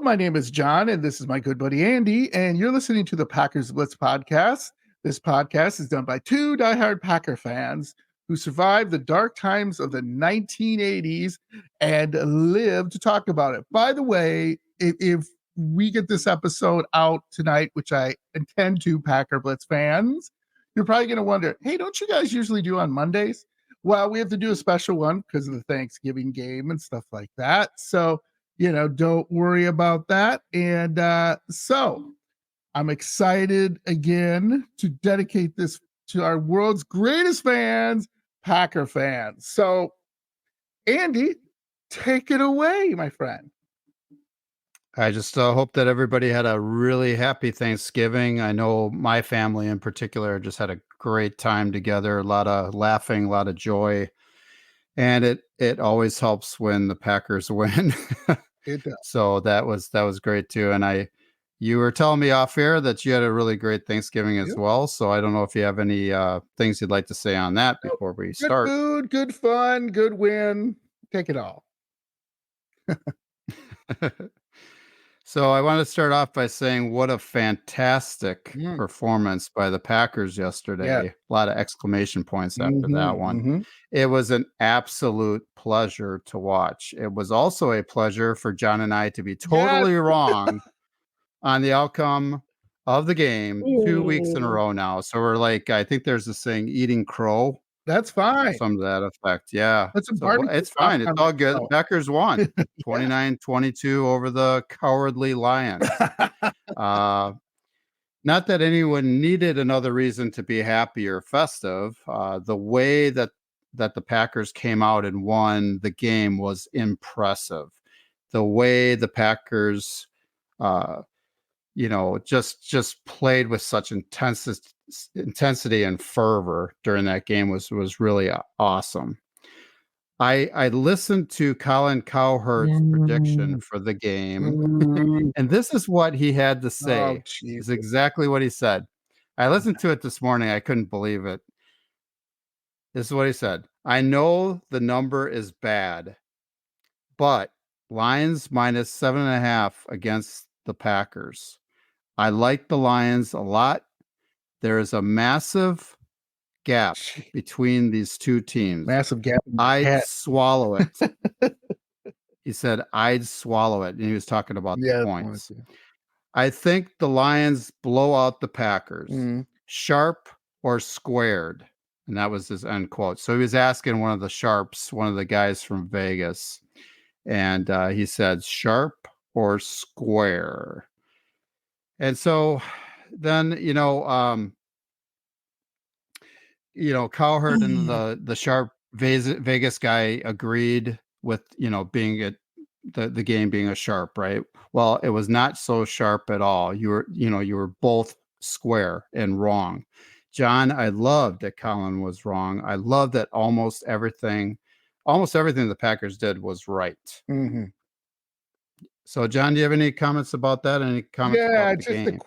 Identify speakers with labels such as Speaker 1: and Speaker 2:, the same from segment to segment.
Speaker 1: My name is John, and this is my good buddy Andy, and you're listening to the Packers Blitz podcast. This podcast is done by two diehard Packer fans who survived the dark times of the 1980s and live to talk about it. By the way, if we get this episode out tonight, which I intend to, Packer Blitz fans, you're probably going to wonder, hey, don't you guys usually do on Mondays? Well, we have to do a special one because of the Thanksgiving game and stuff like that. So, don't worry about that. And so I'm excited again to dedicate this to our world's greatest fans, Packer fans. So, Andy, take it away, my friend.
Speaker 2: I just hope that everybody had a really happy Thanksgiving. I know my family in particular just had a great time together, a lot of laughing, a lot of joy. And it always helps when the Packers win.
Speaker 1: It does.
Speaker 2: So that was great too. And you were telling me off air that you had a really great Thanksgiving as well. So I don't know if you have any things you'd like to say on that before we start.
Speaker 1: Good food, good fun, good win. Take it all.
Speaker 2: So I want to start off by saying what a fantastic performance by the Packers yesterday.
Speaker 1: Yeah.
Speaker 2: A lot of exclamation points after that one. It was an absolute pleasure to watch. It was also a pleasure for John and I to be totally wrong on the outcome of the game 2 weeks in a row now. So we're like, I think there's this saying, eating crow.
Speaker 1: That's fine.
Speaker 2: Some of that effect. Yeah.
Speaker 1: That's
Speaker 2: it's fine. It's all good. The Packers won 29-22 over the cowardly Lions. Not that anyone needed another reason to be happy or festive. The way that the Packers came out and won the game was impressive. The way the Packers, just played with such intensity and fervor during that game was really awesome. I listened to Colin Cowherd's prediction for the game, and this is what he had to say. Is exactly what he said. I listened to it this morning. I couldn't believe it. This is what he said. I know the number is bad, but Lions minus 7.5 against the Packers. I like the Lions a lot. There is a massive gap between these two teams.
Speaker 1: Massive gap.
Speaker 2: I'd swallow it. He said, I'd swallow it. And he was talking about the points. I think the Lions blow out the Packers. Sharp or squared. And that was his end quote. So he was asking one of the sharps, one of the guys from Vegas. And he said, sharp or square. And so then, Cowherd and the sharp Vegas guy agreed with, being the game being a sharp, right? Well, it was not so sharp at all. You were both square and wrong. John, I loved that Colin was wrong. I love that almost everything the Packers did was right. So, John, do you have any comments about that? Any comments about the game?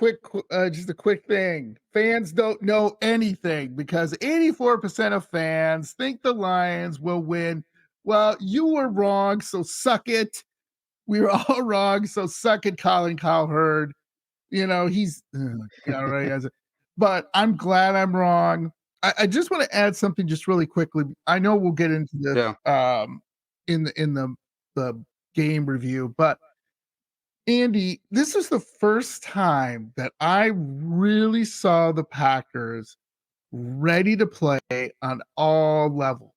Speaker 1: Just a quick thing. Fans don't know anything because 84% of fans think the Lions will win. Well, you were wrong, so suck it. We were all wrong, so suck it, Colin Cowherd. He's right. But I'm glad I'm wrong. I just want to add something just really quickly. I know we'll get into this in the game review, but Andy, this is the first time that I really saw the Packers ready to play on all levels.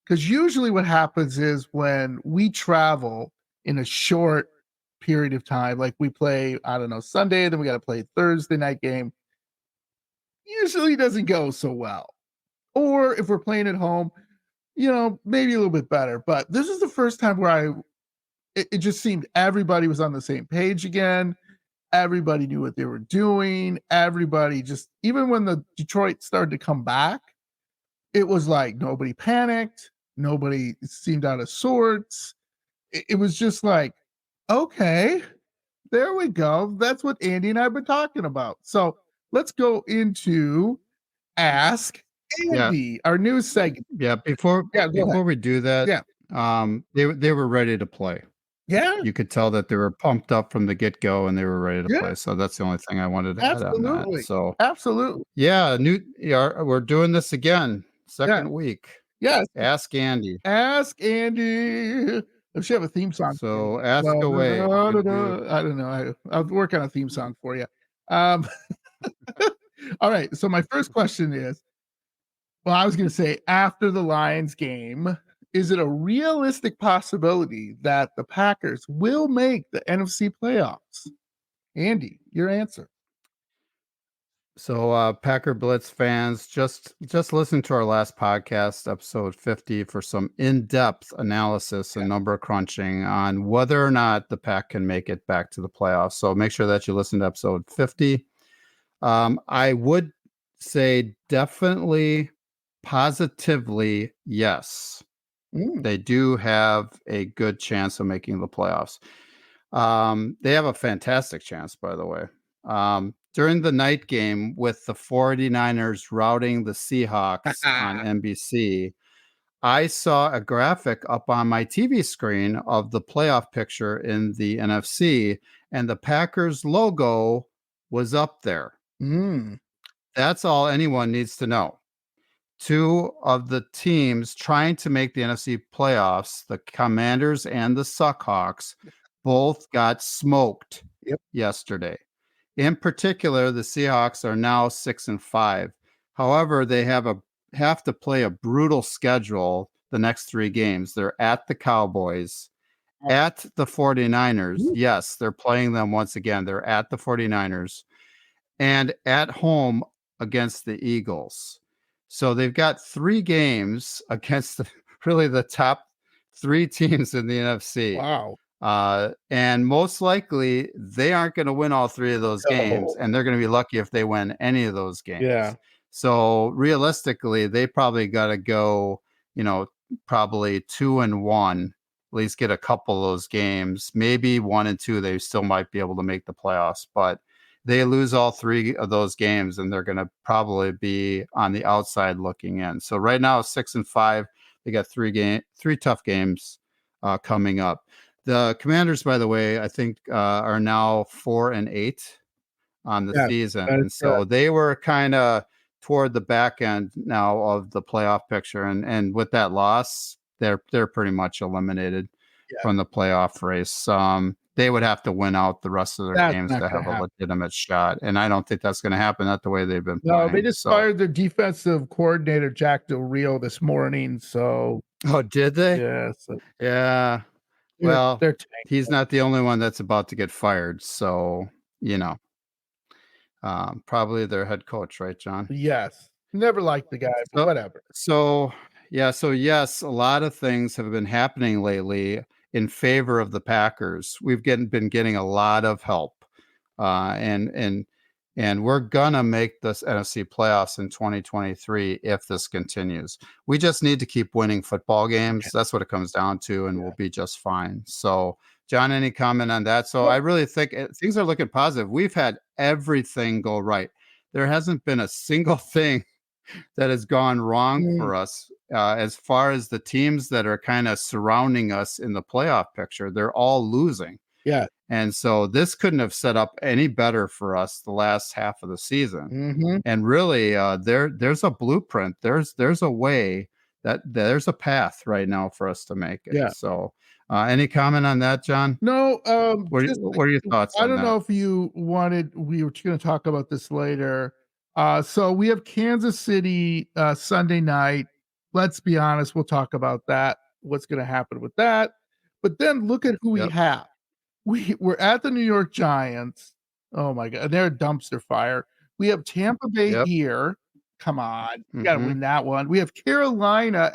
Speaker 1: Because usually what happens is when we travel in a short period of time, like we play, Sunday, then we got to play Thursday night game, usually doesn't go so well. Or if we're playing at home, maybe a little bit better. But this is the first time where it just seemed everybody was on the same page again. Everybody knew what they were doing. Everybody just, even when the Detroit started to come back, it was like nobody panicked. Nobody seemed out of sorts. It was just like, okay, there we go. That's what Andy and I have been talking about. So let's go into Ask Andy, our news segment.
Speaker 2: Yeah, before we do that, they were ready to play.
Speaker 1: Yeah,
Speaker 2: You could tell that they were pumped up from the get-go and they were ready to
Speaker 1: yeah,
Speaker 2: play. So that's the only thing I wanted to add on that.
Speaker 1: absolutely,
Speaker 2: So
Speaker 1: absolutely.
Speaker 2: yeah, we're doing this again,
Speaker 1: Yeah,
Speaker 2: second week.
Speaker 1: yes.
Speaker 2: Ask Andy.
Speaker 1: Ask Andy. I should have a theme song for you.
Speaker 2: So ask
Speaker 1: Da, da,
Speaker 2: away.
Speaker 1: da, da,
Speaker 2: Would you?
Speaker 1: da. I don't know. I'll work on a theme song for you. Um, all right. So my first question is, well, I was going to say after the Lions game, is it a realistic possibility that the Packers will make the NFC playoffs? Andy, your answer.
Speaker 2: So, Packer Blitz fans, just listen to our last podcast, episode 50, for some in-depth analysis and number crunching on whether or not the Pack can make it back to the playoffs. So make sure that you listen to episode 50. I would say definitely, positively, yes.
Speaker 1: Mm,
Speaker 2: They do have a good chance of making the playoffs. They have a fantastic chance, by the way. During the night game with the 49ers routing the Seahawks on NBC, I saw a graphic up on my TV screen of the playoff picture in the NFC, and the Packers logo was up there.
Speaker 1: mm.
Speaker 2: That's all anyone needs to know. Two of the teams trying to make the NFC playoffs, the Commanders and the Suckhawks, both got smoked
Speaker 1: Yep.
Speaker 2: yesterday. In particular, the Seahawks are now 6-5. However, they have to play a brutal schedule the next 3 games. They're at the Cowboys, at the 49ers.
Speaker 1: Ooh,
Speaker 2: Yes, they're playing them once again. They're at the 49ers and at home against the Eagles. So they've got 3 games against really the top 3 teams in the NFC.
Speaker 1: wow.
Speaker 2: And most likely they aren't going to win all 3 of those games,
Speaker 1: No.
Speaker 2: and they're going to be lucky if they win any of those
Speaker 1: Yeah.
Speaker 2: games. So realistically, they probably got to go, probably 2-1, at least get a couple of those games. Maybe 1 and 2, they still might be able to make the playoffs, but they lose all 3 of those games, and they're going to probably be on the outside looking in. So right now, 6-5. They got 3 tough games coming up. The Commanders, by the way, I think are now 4-8 on the
Speaker 1: Yeah,
Speaker 2: season,
Speaker 1: that is
Speaker 2: and so
Speaker 1: correct.
Speaker 2: they were kind of toward the back end now of the playoff picture, and with that loss, they're pretty much eliminated
Speaker 1: Yeah,
Speaker 2: from the playoff race. They would have to win out the rest of their
Speaker 1: that's
Speaker 2: games
Speaker 1: not
Speaker 2: to
Speaker 1: gonna
Speaker 2: have a
Speaker 1: happen.
Speaker 2: legitimate shot, and I don't think that's going to happen. Not the way they've been
Speaker 1: No, they
Speaker 2: playing.
Speaker 1: just
Speaker 2: So,
Speaker 1: fired their defensive coordinator, Jack Del Rio, this morning, so,
Speaker 2: oh, did they?
Speaker 1: yeah, so
Speaker 2: Yeah.
Speaker 1: they're
Speaker 2: Well,
Speaker 1: they're
Speaker 2: he's
Speaker 1: tanking.
Speaker 2: not the only one that's about to get fired. So, probably their head coach, right, John?
Speaker 1: Yes. Never liked the guy, but
Speaker 2: So,
Speaker 1: whatever.
Speaker 2: so yes, a lot of things have been happening lately in favor of the Packers. Been getting a lot of help, and we're gonna make this NFC playoffs in 2023 if this continues. We just need to keep winning football
Speaker 1: Yeah,
Speaker 2: games. That's what it comes down to, and
Speaker 1: yeah.
Speaker 2: we'll be just fine. So, John, any comment on that? So, I
Speaker 1: Well,
Speaker 2: really think things are looking positive. We've had everything go right. There hasn't been a single thing that has gone wrong
Speaker 1: mm,
Speaker 2: for us as far as the teams that are kind of surrounding us in the playoff picture. They're all losing.
Speaker 1: yeah.
Speaker 2: And so this couldn't have set up any better for us the last half of the season.
Speaker 1: Mhm.
Speaker 2: And really, there's a blueprint. There's a way that there's a path right now for us to make it.
Speaker 1: Yeah.
Speaker 2: So, any comment on that, John?
Speaker 1: No, just
Speaker 2: What are your thoughts
Speaker 1: I
Speaker 2: on
Speaker 1: don't know
Speaker 2: that?
Speaker 1: if you wanted we were gonna talk about this later. So we have Kansas City, Sunday night. Let's be honest, we'll talk about that, what's gonna happen with that. But then look at who we
Speaker 2: Yep.
Speaker 1: have. We're at the New York Giants. Oh my god, they're a dumpster fire. We have Tampa Bay
Speaker 2: Yep.
Speaker 1: here. Come on, you gotta
Speaker 2: Hmm.
Speaker 1: win that one. We have Carolina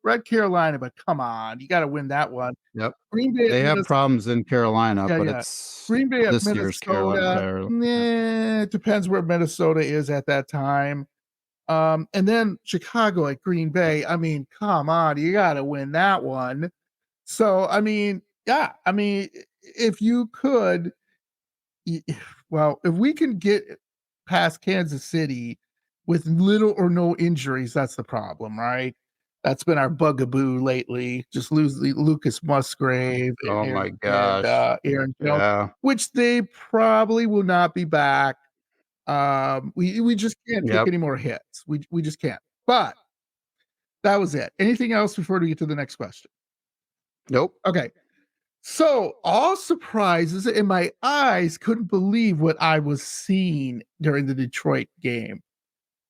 Speaker 1: we're at Carolina, but come on, you gotta win that one.
Speaker 2: Yep.
Speaker 1: Green Bay at
Speaker 2: They have
Speaker 1: Minnesota.
Speaker 2: problems in Carolina,
Speaker 1: Yeah,
Speaker 2: but
Speaker 1: yeah.
Speaker 2: it's
Speaker 1: Green Bay at
Speaker 2: this year's
Speaker 1: Minnesota,
Speaker 2: Carolina.
Speaker 1: it depends where Minnesota is at that time. And then Chicago at Green Bay. I mean, come on, you gotta win that one. So, I mean, yeah, I mean, if you could, y well, if we can get past Kansas City with little or no injuries, that's the problem, right? That's been our bugaboo lately. Just lose Lucas Musgrave
Speaker 2: Oh
Speaker 1: and
Speaker 2: my gosh.
Speaker 1: Aaron Jones,
Speaker 2: Yeah.
Speaker 1: which they probably will not be back. We just can't take
Speaker 2: Yep.
Speaker 1: any more hits. We just can't. But that was it. Anything else before we get to the next question?
Speaker 2: Nope.
Speaker 1: Okay. So all surprises, and my eyes couldn't believe what I was seeing during the Detroit game.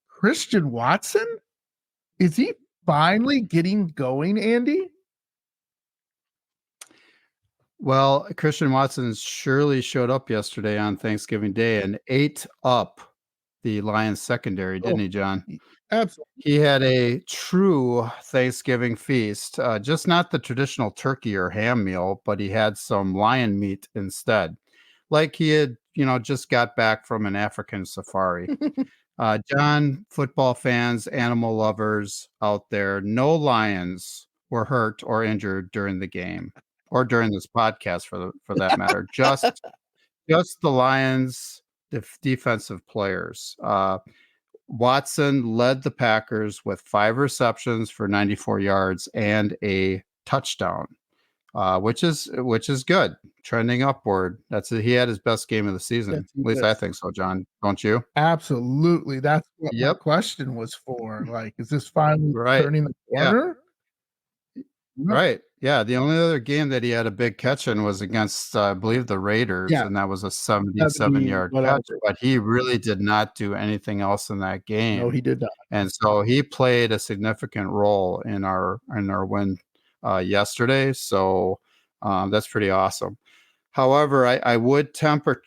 Speaker 1: Christian Watson? Is he finally getting going, Andy?
Speaker 2: Well, Christian Watson surely showed up yesterday on Thanksgiving Day and ate up the Lions secondary,
Speaker 1: Oh,
Speaker 2: didn't he, John?
Speaker 1: absolutely.
Speaker 2: He had a true Thanksgiving feast, just not the traditional turkey or ham meal, but he had some lion meat instead, like he had, just got back from an African safari. John, football fans, animal lovers out there, no lions were hurt or injured during the game or during this podcast for that matter. Just the Lions defensive players. Watson led the Packers with 5 receptions for 94 yards and a touchdown, which is good, trending upward. He had his best game of the season.
Speaker 1: Yes, he
Speaker 2: At least
Speaker 1: did.
Speaker 2: I think so, John. Don't you?
Speaker 1: Absolutely. That's what my
Speaker 2: Yep.
Speaker 1: question was for. Like, is this finally
Speaker 2: Right.
Speaker 1: turning the
Speaker 2: Yeah.
Speaker 1: corner? No.
Speaker 2: Right. Yeah. The only other game that he had a big catch in was against, I believe, the Raiders,
Speaker 1: Yeah.
Speaker 2: and that was a
Speaker 1: 70,
Speaker 2: 77-yard
Speaker 1: whatever.
Speaker 2: catch. But he really did not do anything else in that
Speaker 1: No,
Speaker 2: game.
Speaker 1: he did not.
Speaker 2: And so he played a significant role in our win yesterday. So that's pretty awesome. However, I would temper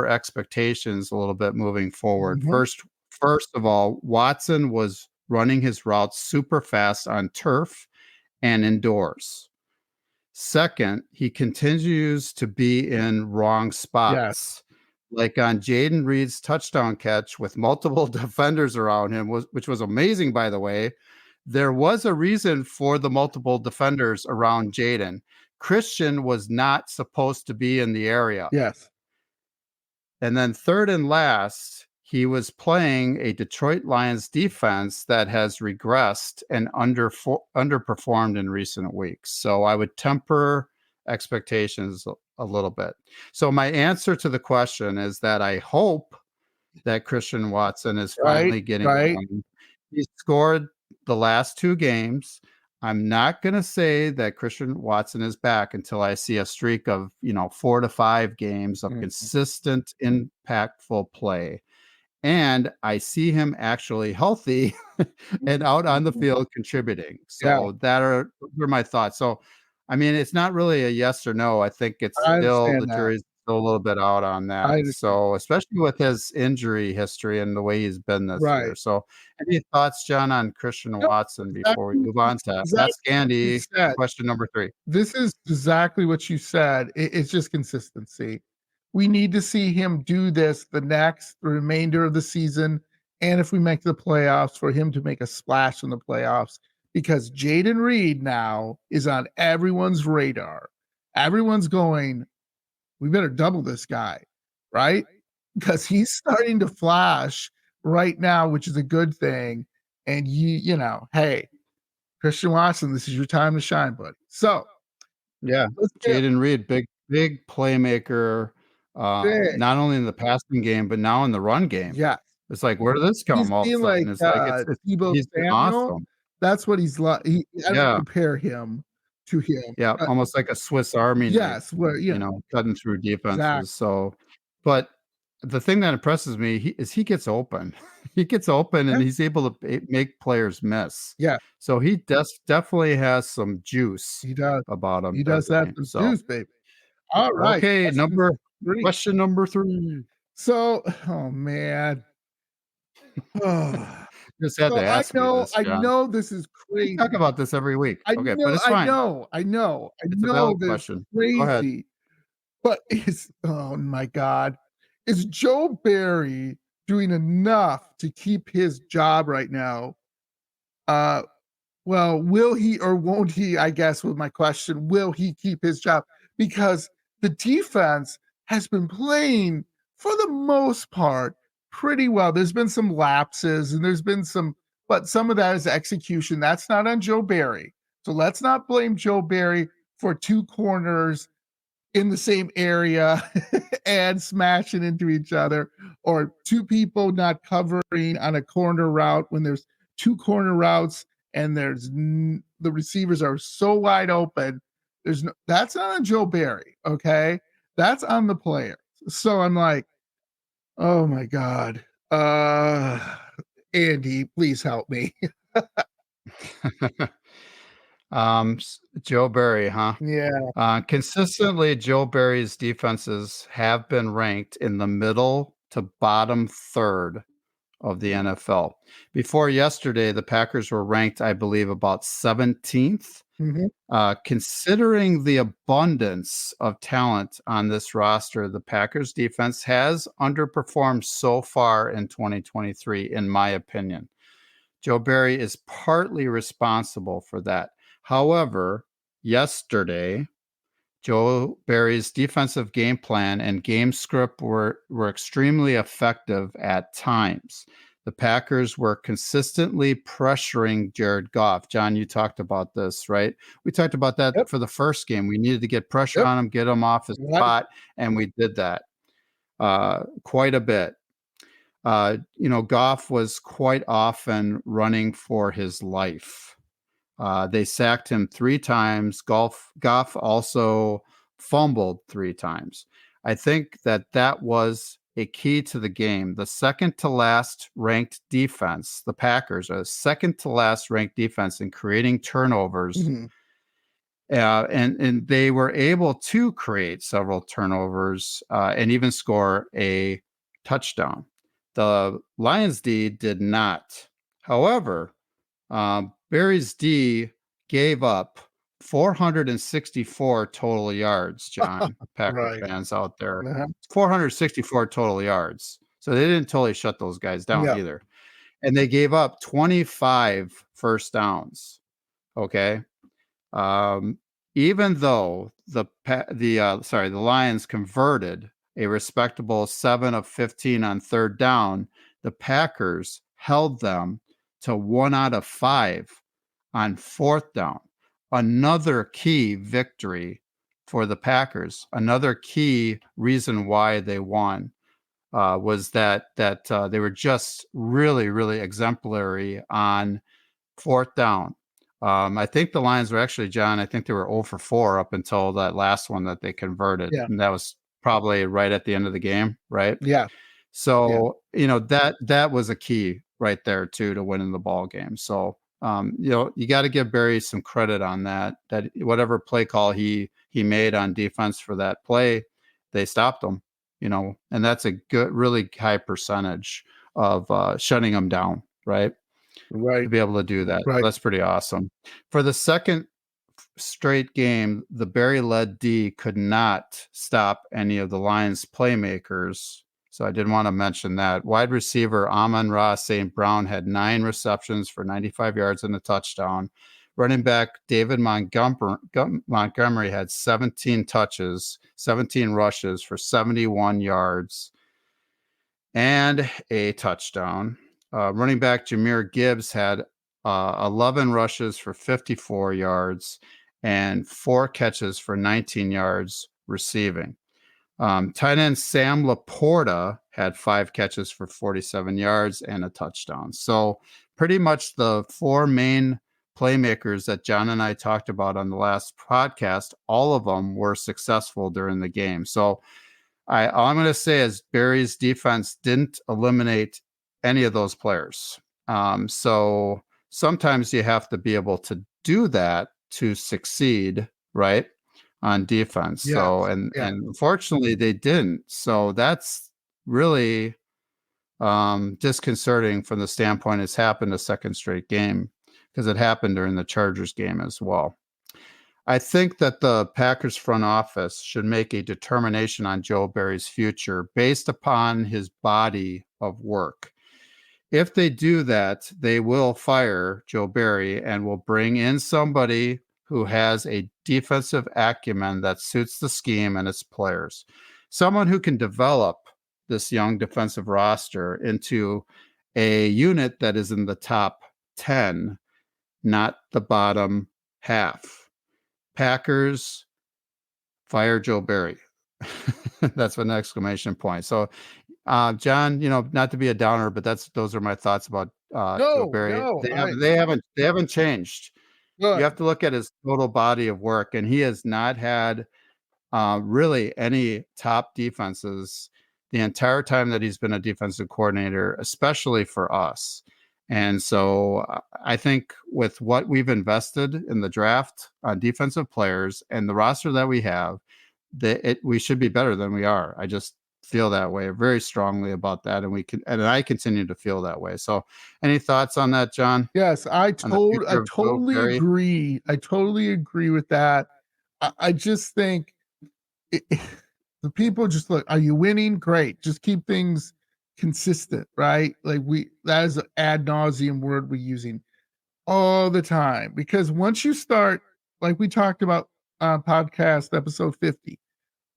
Speaker 2: expectations a little bit moving forward.
Speaker 1: Mhm.
Speaker 2: First of all, Watson was running his routes super fast on turf and indoors. Second, he continues to be in wrong spots. Like on Jaden Reed's touchdown catch with multiple defenders around him, which was amazing, by the way. There was a reason for the multiple defenders around Jaden. Christian was not supposed to be in the area.
Speaker 1: Yes.
Speaker 2: And then third and last, he was playing a Detroit Lions defense that has regressed and underperformed in recent weeks. So I would temper expectations a little bit. So my answer to the question is that I hope that Christian Watson is finally getting going. He scored the last 2 games. I'm not going to say that Christian Watson is back until I see a streak of, 4 to 5 games of consistent, impactful play. And I see him actually healthy and out on the field contributing. So those are my thoughts. So, I mean, it's not really a yes or no. I think it's still the jury's still a little bit out on that. So, especially with his injury history and the way he's been this year. So, any thoughts, John, on Christian Watson before we move on to Ask Andy question number 3?
Speaker 1: This is exactly what you said. It's just consistency. We need to see him do this the remainder of the season, and if we make the playoffs, for him to make a splash in the playoffs, because Jaden Reed now is on everyone's radar. Everyone's going, we better double this guy, right? Because he's starting to flash right now, which is a good thing. And hey, Christian Watson, this is your time to shine, buddy. So,
Speaker 2: yeah, Jaden Reed, big playmaker, not only in the passing game, but now in the run game.
Speaker 1: Yeah.
Speaker 2: It's like, where did this come all of a sudden? It's like, he's been awesome.
Speaker 1: That's what he's like. I don't compare him to him.
Speaker 2: Yeah, almost like a Swiss Army knife,
Speaker 1: where,
Speaker 2: cutting through defenses.
Speaker 1: Exactly.
Speaker 2: So, but the thing that impresses me is he gets open. He gets open and he's able to make players miss.
Speaker 1: Yeah.
Speaker 2: So he definitely has some juice.
Speaker 1: He does
Speaker 2: about him.
Speaker 1: He does have some juice, baby. All right.
Speaker 2: Okay, question number 3.
Speaker 1: So, oh man.
Speaker 2: Just had to ask me this, John.
Speaker 1: I know this is crazy.
Speaker 2: We talk about this every week.
Speaker 1: But it's fine. I know
Speaker 2: It's a valid question.
Speaker 1: Crazy.
Speaker 2: Go ahead.
Speaker 1: But oh my God. Is Joe Barry doing enough to keep his job right now? Well, will he or won't he, I guess, with my question, will he keep his job? Because the defense has been playing, for the most part, pretty well. There's been some lapses and there's been some but some of that is execution. That's not on Joe Barry. So let's not blame Joe Barry for two corners in the same area and smashing into each other, or two people not covering on a corner route when there's two corner routes and the receivers are so wide open. That's not on Joe Barry. Okay. That's on the player. So I'm like, oh my God. Andy, please help me.
Speaker 2: Joe Barry, huh?
Speaker 1: Yeah.
Speaker 2: Consistently, Joe Barry's defenses have been ranked in the middle to bottom third of the NFL. Before yesterday, the Packers were ranked, I believe, about 17th.
Speaker 1: Mm-hmm.
Speaker 2: Considering the abundance of talent on this roster, the Packers defense has underperformed so far in 2023, in my opinion. Joe Barry is partly responsible for that. However, yesterday, Joe Barry's defensive game plan and game script were extremely effective at times. The Packers were consistently pressuring Jared Goff. John, you talked about this, right? We talked about that for the first game. We needed to get pressure on him, get him off his spot, and we did that quite a bit. Goff was quite often running for his life. They sacked him 3 times. Goff also fumbled 3 times. I think that was a key to the game. The second to last ranked defense, the Packers, are second to last ranked defense in creating turnovers.
Speaker 1: Mm-hmm.
Speaker 2: And they were able to create several turnovers and even score a touchdown. The Lions D did not. However, Barry's D gave up 464 total yards, John, Packer fans out there. 464 total yards. So they didn't totally shut those guys down either. And they gave up 25 first downs. Okay. Even though the Lions converted a respectable 7 of 15 on third down, the Packers held them to 1 out of 5 on fourth down. Another key victory for the Packers. Another key reason why they won was that they were just really, really exemplary on fourth down. I think the Lions were actually, John, I think they were 0 for 4 up until that last one that they converted. Yeah. And that was probably right at the end of the game, right?
Speaker 1: Yeah.
Speaker 2: So, that was a key right there too to winning the ball game. So, you got to give Barry some credit on that whatever play call he made on defense for that play, they stopped him, and that's a good, really high percentage of shutting them down, right?
Speaker 1: Right.
Speaker 2: To be able to do that.
Speaker 1: Right.
Speaker 2: That's pretty awesome. For the second straight game, the Barry-led D could not stop any of the Lions playmakers. So I did want to mention that. Wide receiver Amon-Ra St. Brown had 9 receptions for 95 yards and a touchdown. Running back David Montgomery had 17 touches, 17 rushes for 71 yards and a touchdown. Running back Jahmyr Gibbs had 11 rushes for 54 yards and 4 catches for 19 yards receiving. Tight end Sam Laporta had 5 catches for 47 yards and a touchdown. So pretty much the 4 main playmakers that John and I talked about on the last podcast, all of them were successful during the game. So all I'm going to say is Barry's defense didn't eliminate any of those players. So sometimes you have to be able to do that to succeed, right, on defense. Yes. So, and unfortunately they didn't. So that's really disconcerting from the standpoint it's happened a second straight game, because it happened during the Chargers game as well. I think that the Packers front office should make a determination on Joe Barry's future based upon his body of work. If they do that, they will fire Joe Barry and will bring in somebody who has a defensive acumen that suits the scheme and its players. Someone who can develop this young defensive roster into a unit that is in the top 10, not the bottom half. Packers, fire Joe Barry. That's an exclamation point. So, John, not to be a downer, but those are my thoughts about Joe
Speaker 1: No,
Speaker 2: Barry.
Speaker 1: no,
Speaker 2: They haven't changed. You
Speaker 1: good.
Speaker 2: have to look at his total body of work, and he has not had really any top defenses the entire time that he's been a defensive coordinator, especially for us. And so I think with what we've invested in the draft on defensive players and the roster that we have, we should be better than we are. I just feel that way very strongly about that, and I continue to feel that way. So, any thoughts on that, John?
Speaker 1: Yes, I
Speaker 2: On the future of Joe
Speaker 1: totally
Speaker 2: Barry?
Speaker 1: agree. I totally agree with that. I just think the people just look, are you winning? Great. Just keep things consistent, right? Like that is an ad nauseum word we're using all the time, because once you start, like we talked about podcast episode 50,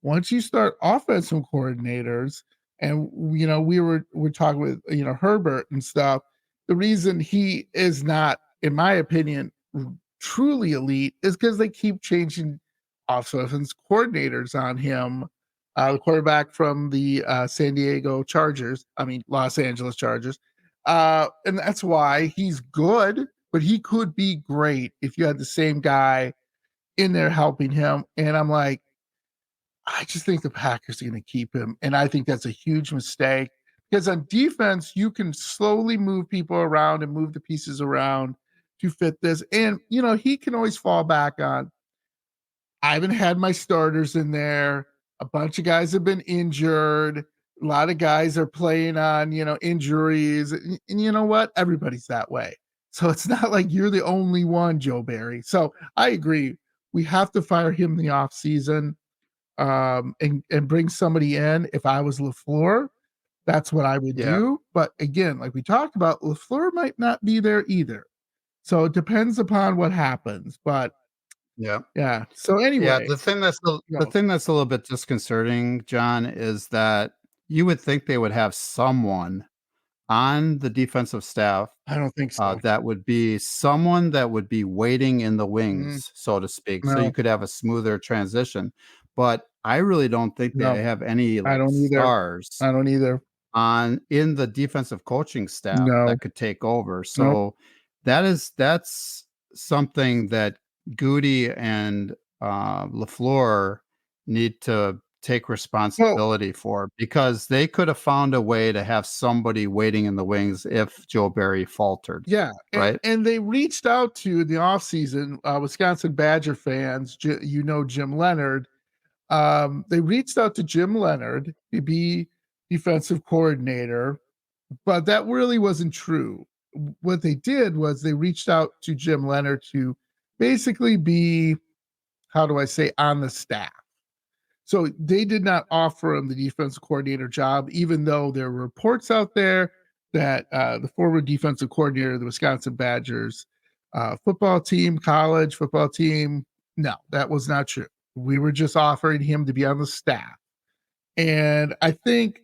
Speaker 1: once you start offensive coordinators, and we're talking with Herbert and stuff, the reason he is not, in my opinion, truly elite is because they keep changing offensive coordinators on him. The quarterback from the Los Angeles Chargers, and that's why he's good, but he could be great if you had the same guy in there helping him. And I'm like, I just think the Packers are going to keep him. And I think that's a huge mistake, because on defense, you can slowly move people around and move the pieces around to fit this. And, he can always fall back on, I haven't had my starters in there. A bunch of guys have been injured. A lot of guys are playing on, injuries. And you know what? Everybody's that way. So it's not like you're the only one, Joe Barry. So I agree. We have to fire him in the offseason, and bring somebody in. If I was Lafluer, that's what I would
Speaker 2: Yeah.
Speaker 1: do. But again, like we talked about, Lafluer might not be there either. So it depends upon what happens. But
Speaker 2: Yeah.
Speaker 1: So
Speaker 2: Yeah,
Speaker 1: anyway,
Speaker 2: the thing that's a little bit disconcerting, John, is that you would think they would have someone on the defensive staff
Speaker 1: I don't think so.
Speaker 2: that would be someone that would be waiting in the wings, so to speak, so you
Speaker 1: No,
Speaker 2: could have a smoother transition. But I really don't think
Speaker 1: no,
Speaker 2: they have any
Speaker 1: I
Speaker 2: like
Speaker 1: don't either.
Speaker 2: stars
Speaker 1: I don't either.
Speaker 2: in the defensive coaching staff
Speaker 1: No,
Speaker 2: that could take over.
Speaker 1: nope.
Speaker 2: So that's something that Goody and Lafleur need to take
Speaker 1: Well,
Speaker 2: responsibility for, because they could have found a way to have somebody waiting in the wings if Joe Barry faltered,
Speaker 1: yeah,
Speaker 2: right?
Speaker 1: and they reached out to the offseason, Wisconsin Badger fans, Jim Leonard. They reached out to Jim Leonard to be defensive coordinator, but that really wasn't true. What they did was they reached out to Jim Leonard to basically be, how do I say, on the staff. So they did not offer him the defensive coordinator job, even though there were reports out there that the former defensive coordinator of the Wisconsin Badgers football team, college football team, no, that was not true. We were just offering him to be on the staff. And I think,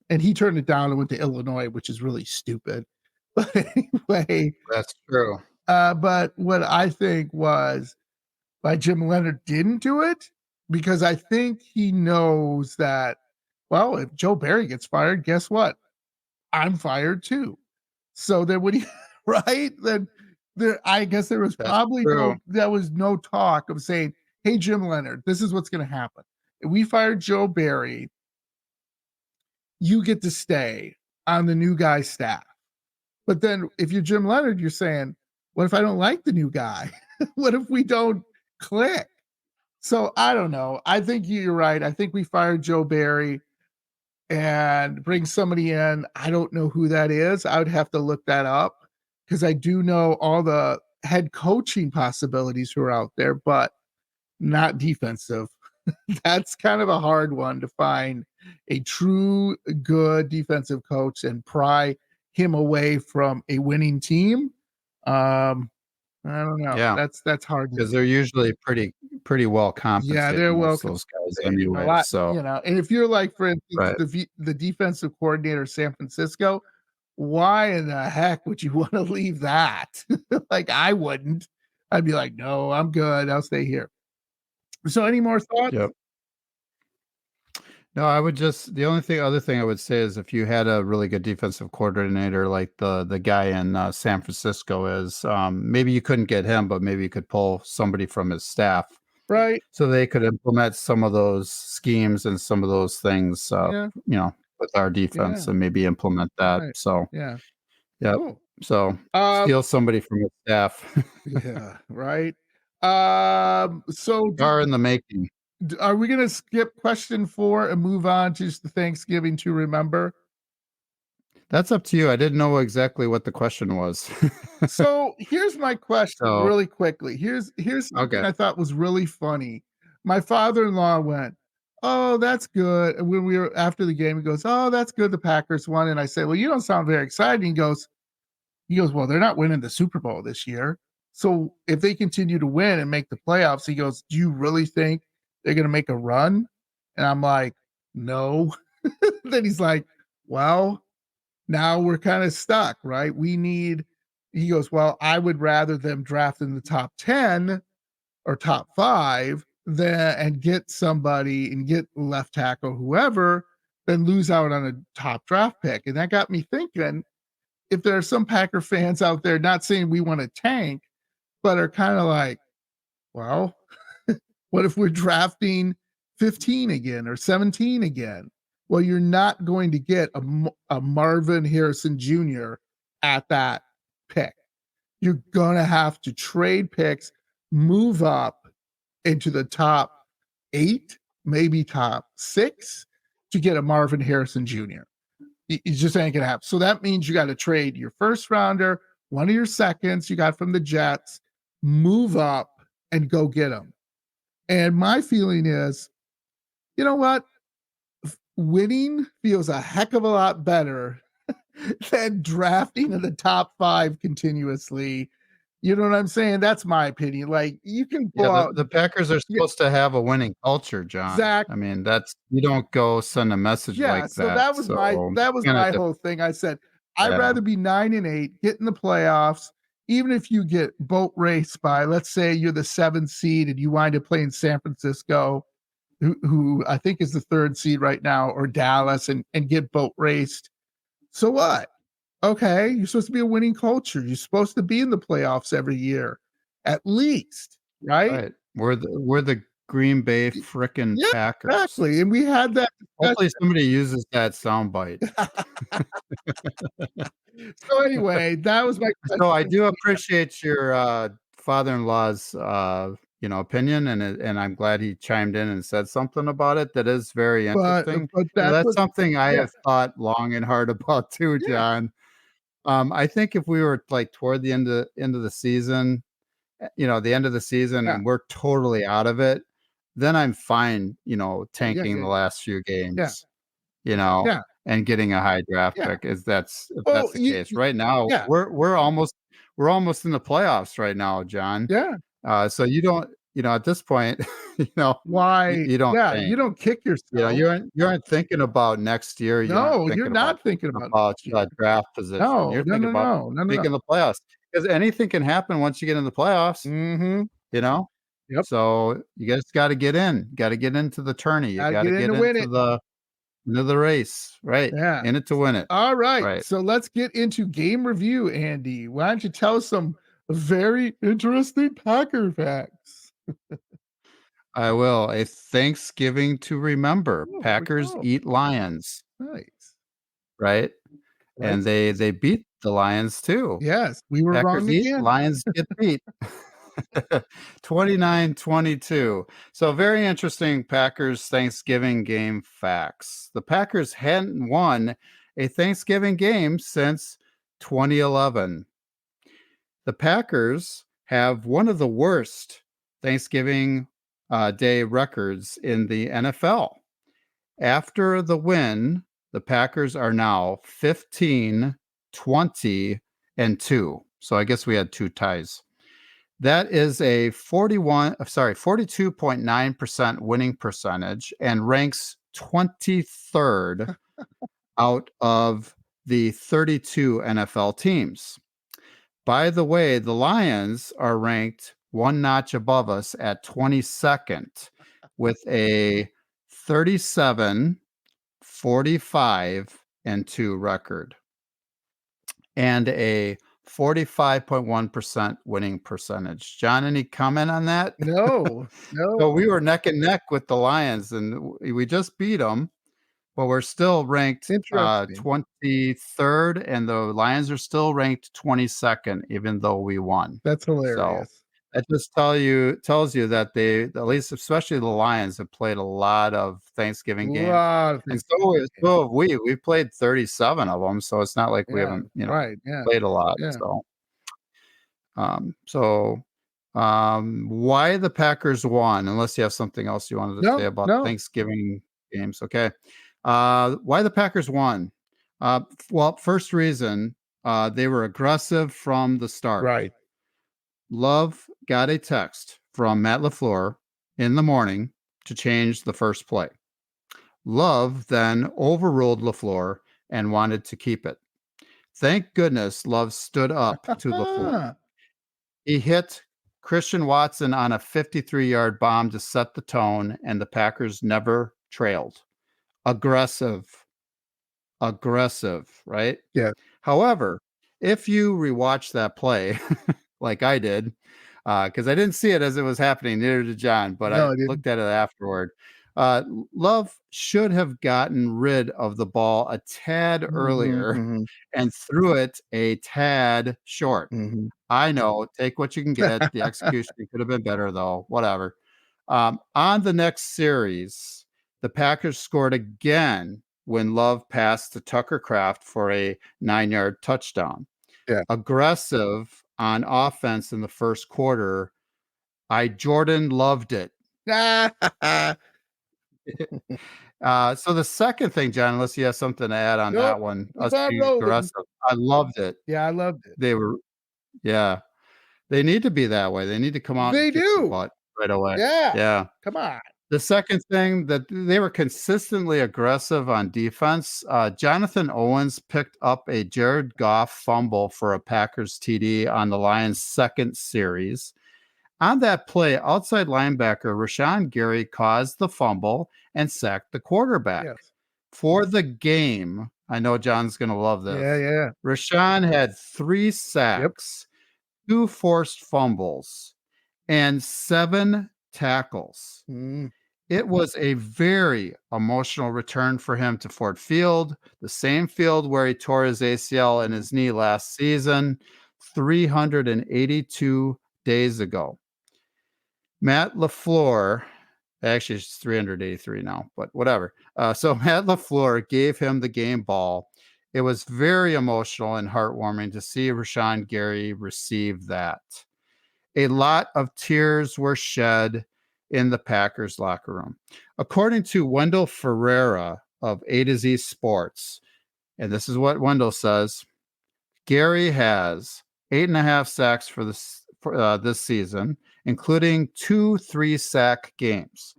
Speaker 1: and he turned it down and went to Illinois, which is really stupid. But anyway,
Speaker 2: That's true.
Speaker 1: but what I think was why Jim Leonard didn't do it, because I think he knows that, well, if Joe Barry gets fired, guess what? I'm fired too. So then when he, right? Then I guess there was
Speaker 2: That's
Speaker 1: probably
Speaker 2: true.
Speaker 1: no talk of saying, hey, Jim Leonard, this is what's going to happen. If we fire Joe Barry, you get to stay on the new guy's staff. But then if you're Jim Leonard, you're saying, what if I don't like the new guy? What if we don't click? So I don't know. I think you're right. I think we fired Joe Barry and bring somebody in. I don't know who that is. I would have to look that up, because I do know all the head coaching possibilities who are out there, but not defensive. That's kind of a hard one to find a true good defensive coach and pry him away from a winning team. I don't know.
Speaker 2: Yeah,
Speaker 1: That's hard to
Speaker 2: because
Speaker 1: do.
Speaker 2: they're usually pretty well
Speaker 1: Yeah,
Speaker 2: compensated,
Speaker 1: they're
Speaker 2: most
Speaker 1: welcome.
Speaker 2: of those guys
Speaker 1: A
Speaker 2: anyway.
Speaker 1: lot,
Speaker 2: So
Speaker 1: and if you're like, for instance,
Speaker 2: right.
Speaker 1: the defensive coordinator of San Francisco, why in the heck would you want to leave that? Like, I wouldn't. I'd be like, no, I'm good. I'll stay here. So, any more thoughts?
Speaker 2: Yep. No, I would just the only other thing I would say is if you had a really good defensive coordinator like the guy in San Francisco is, maybe you couldn't get him, but maybe you could pull somebody from his staff
Speaker 1: Right.
Speaker 2: so they could implement some of those schemes and some of those things,
Speaker 1: Yeah.
Speaker 2: with our defense
Speaker 1: Yeah.
Speaker 2: and maybe implement that.
Speaker 1: Right.
Speaker 2: So,
Speaker 1: Yeah.
Speaker 2: yep.
Speaker 1: Cool.
Speaker 2: So
Speaker 1: Um,
Speaker 2: steal somebody from his staff.
Speaker 1: yeah. Right. So
Speaker 2: Are in the making.
Speaker 1: are we going to skip question 4 and move on to just the Thanksgiving to remember?
Speaker 2: That's up to you. I didn't know exactly what the question was.
Speaker 1: So here's my question
Speaker 2: So,
Speaker 1: really quickly. Here's something
Speaker 2: okay.
Speaker 1: I thought was really funny. My father-in-law went, "Oh, that's good." And when we were after the game, he goes, "Oh, that's good. The Packers won." And I said, "Well, you don't sound very excited." He goes, "Well, they're not winning the Super Bowl this year. So if they continue to win and make the playoffs," he goes, "Do you really think they're going to make a run?" And I'm like, "No." Then he's like, "Well, now we're kind of stuck, right? He goes, "Well, I would rather them draft in the top 10 or top 5 than and get somebody and get left tackle, whoever, than lose out on a top draft pick." And that got me thinking, if there are some Packer fans out there, not saying we want to tank, but are kind of like, well, what if we're drafting 15 again or 17 again? Well, you're not going to get a Marvin Harrison Jr. at that pick. You're going to have to trade picks, move up into the top 8, maybe top 6 to get a Marvin Harrison Jr. It just ain't going to happen. So that means you got to trade your first rounder, one of your seconds you got from the Jets, move up and go get them. And my feeling is, you know what? Winning feels a heck of a lot better than drafting in the top 5 continuously. You know what I'm saying? That's my opinion. Like, you can
Speaker 2: Yeah,
Speaker 1: go out.
Speaker 2: the Packers are
Speaker 1: Yeah,
Speaker 2: supposed to have a winning culture, John.
Speaker 1: Zach.
Speaker 2: I mean, that's you don't go send a message
Speaker 1: Yeah,
Speaker 2: like
Speaker 1: so
Speaker 2: that.
Speaker 1: that was my whole thing. I said, I'd
Speaker 2: Yeah,
Speaker 1: rather be 9-8, get in the playoffs, even if you get boat raced by, let's say you're the 7th seed and you wind up playing San Francisco, who I think is the 3rd seed right now, or Dallas, and get boat raced. So what? Okay, you're supposed to be a winning culture. You're supposed to be in the playoffs every year, at least, right?
Speaker 2: right. We're the Green Bay frickin'
Speaker 1: Yeah,
Speaker 2: Packers.
Speaker 1: exactly. And we had that
Speaker 2: Hopefully somebody uses that soundbite.
Speaker 1: So anyway, that was my
Speaker 2: So I
Speaker 1: question.
Speaker 2: do appreciate your, father-in-law's, opinion, and I'm glad he chimed in and said something about it that is very
Speaker 1: But
Speaker 2: interesting.
Speaker 1: that's
Speaker 2: That's
Speaker 1: what.
Speaker 2: something I
Speaker 1: Yeah,
Speaker 2: have thought long and hard about too,
Speaker 1: yeah,
Speaker 2: John. I think if we were, like, toward the end of the season, the end of the season
Speaker 1: yeah,
Speaker 2: and we're totally out of it, then I'm fine,
Speaker 1: yeah,
Speaker 2: tanking
Speaker 1: yeah,
Speaker 2: the last few
Speaker 1: yeah,
Speaker 2: games, you know,
Speaker 1: yeah,
Speaker 2: and getting a high draft
Speaker 1: yeah.
Speaker 2: pick if
Speaker 1: Well,
Speaker 2: that's the case. Right now,
Speaker 1: yeah,
Speaker 2: we're almost in the playoffs right now, John.
Speaker 1: yeah.
Speaker 2: So you don't, at this point, you know,
Speaker 1: Why?
Speaker 2: you don't
Speaker 1: Yeah,
Speaker 2: tank.
Speaker 1: you don't kick yourself.
Speaker 2: You aren't thinking about next year. You aren't
Speaker 1: No, you're
Speaker 2: thinking about
Speaker 1: not thinking about next year.
Speaker 2: draft position.
Speaker 1: No,
Speaker 2: You're
Speaker 1: no,
Speaker 2: thinking
Speaker 1: no,
Speaker 2: about
Speaker 1: no, no, no, no.
Speaker 2: making the playoffs because anything can happen once you get in the playoffs.
Speaker 1: Mhm.
Speaker 2: You know,
Speaker 1: Yep.
Speaker 2: so you guys got to get in. Got to get into the tourney. You
Speaker 1: Gotta
Speaker 2: got to
Speaker 1: get in
Speaker 2: get
Speaker 1: to win it.
Speaker 2: into the race, right?
Speaker 1: Yeah.
Speaker 2: In it to win it,
Speaker 1: All right.
Speaker 2: right?
Speaker 1: So let's get into game review, Andy. Why don't you tell us some very interesting Packer facts?
Speaker 2: I will. A Thanksgiving to remember.
Speaker 1: Oh, there we
Speaker 2: Packers
Speaker 1: go.
Speaker 2: eat Lions,
Speaker 1: Nice.
Speaker 2: right?
Speaker 1: Right.
Speaker 2: And they beat the Lions too.
Speaker 1: Yes, we were wrong
Speaker 2: Packers eat,
Speaker 1: again.
Speaker 2: Lions get beat. 29-22. So very interesting Packers Thanksgiving game facts. The Packers hadn't won a Thanksgiving game since 2011. The Packers have one of the worst Thanksgiving Day records in the NFL. After the win, the Packers are now 15, 20, and 2. So I guess we had 2 ties. That is a 42.9% winning percentage and ranks 23rd out of the 32 NFL teams. By the way, the Lions are ranked one notch above us at 22nd with a 37, 45, and 2 record and a 45.1% winning percentage. John, any comment on that?
Speaker 1: No.
Speaker 2: So we were neck and neck with the Lions, and we just beat them, but we're still ranked
Speaker 1: Interesting.
Speaker 2: 23rd, and the Lions are still ranked 22nd, even though we won.
Speaker 1: That's
Speaker 2: So
Speaker 1: hilarious.
Speaker 2: that just tells you that they, at least especially the Lions, have played a lot of Thanksgiving games.
Speaker 1: Lot of
Speaker 2: And
Speaker 1: Thanksgiving games.
Speaker 2: so have we. We've played 37 of them, so it's not like we
Speaker 1: Yeah,
Speaker 2: haven't,
Speaker 1: right, yeah,
Speaker 2: played a lot.
Speaker 1: yeah.
Speaker 2: Why the Packers won, unless you have something else you wanted to say about
Speaker 1: No.
Speaker 2: Thanksgiving games. Okay. Why the Packers won? Well, first reason, they were aggressive from the start.
Speaker 1: Right.
Speaker 2: Love got a text from Matt Lafluer in the morning to change the first play. Love then overruled Lafleur and wanted to keep it. Thank goodness Love stood up to Lafleur. He hit Christian Watson on a 53-yard bomb to set the tone, and the Packers never trailed. Aggressive, right?
Speaker 1: Yeah.
Speaker 2: However, if you rewatch that play, like I did, because I didn't see it as it was happening, neither did John, but I looked at it afterward. Love should have gotten rid of the ball a tad earlier and threw it a tad short. I know, take what you can get. The execution could have been better, though. Whatever. On the next series, the Packers scored again when Love passed to Tucker Kraft for a 9-yard touchdown.
Speaker 1: Yeah.
Speaker 2: Aggressive on offense in the first quarter. Jordan loved it. So the second thing, John, unless you have something to add on that one, us being aggressive, I loved it.
Speaker 1: Yeah, I loved it.
Speaker 2: They need to be that way. They need to come out and kick some butt right away. Yeah.
Speaker 1: Come on.
Speaker 2: The second thing, that they were consistently aggressive on defense. Jonathan Owens picked up a Jared Goff fumble for a Packers TD on the Lions' second series. On that play, outside linebacker Rashawn Gary caused the fumble and sacked the quarterback.
Speaker 1: Yes.
Speaker 2: For the game, I know John's going to love this.
Speaker 1: Yeah.
Speaker 2: Rashawn had 3 sacks, 2 forced fumbles, and 7 tackles. It was a very emotional return for him to Ford Field, the same field where he tore his ACL in his knee last season, 382 days ago. Matt Lafluer, actually it's 383 now, but whatever. So Matt Lafluer gave him the game ball. It was very emotional and heartwarming to see Rashawn Gary receive that. A lot of tears were shed in the Packers locker room. According to Wendell Ferreira of A to Z Sports, and this is what Wendell says, Gary has 8.5 sacks for this season, including 2 3-sack games.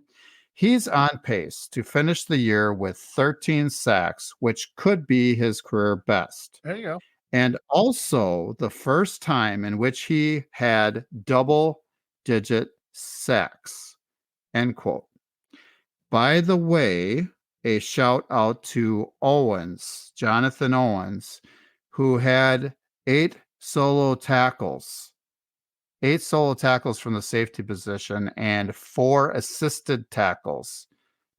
Speaker 2: He's on pace to finish the year with 13 sacks, which could be his career best.
Speaker 1: There you go.
Speaker 2: And also the first time in which he had double-digit sacks. End quote. By the way, a shout out to Owens, Jonathan Owens, who had 8 solo tackles. 8 solo tackles from the safety position and 4 assisted tackles.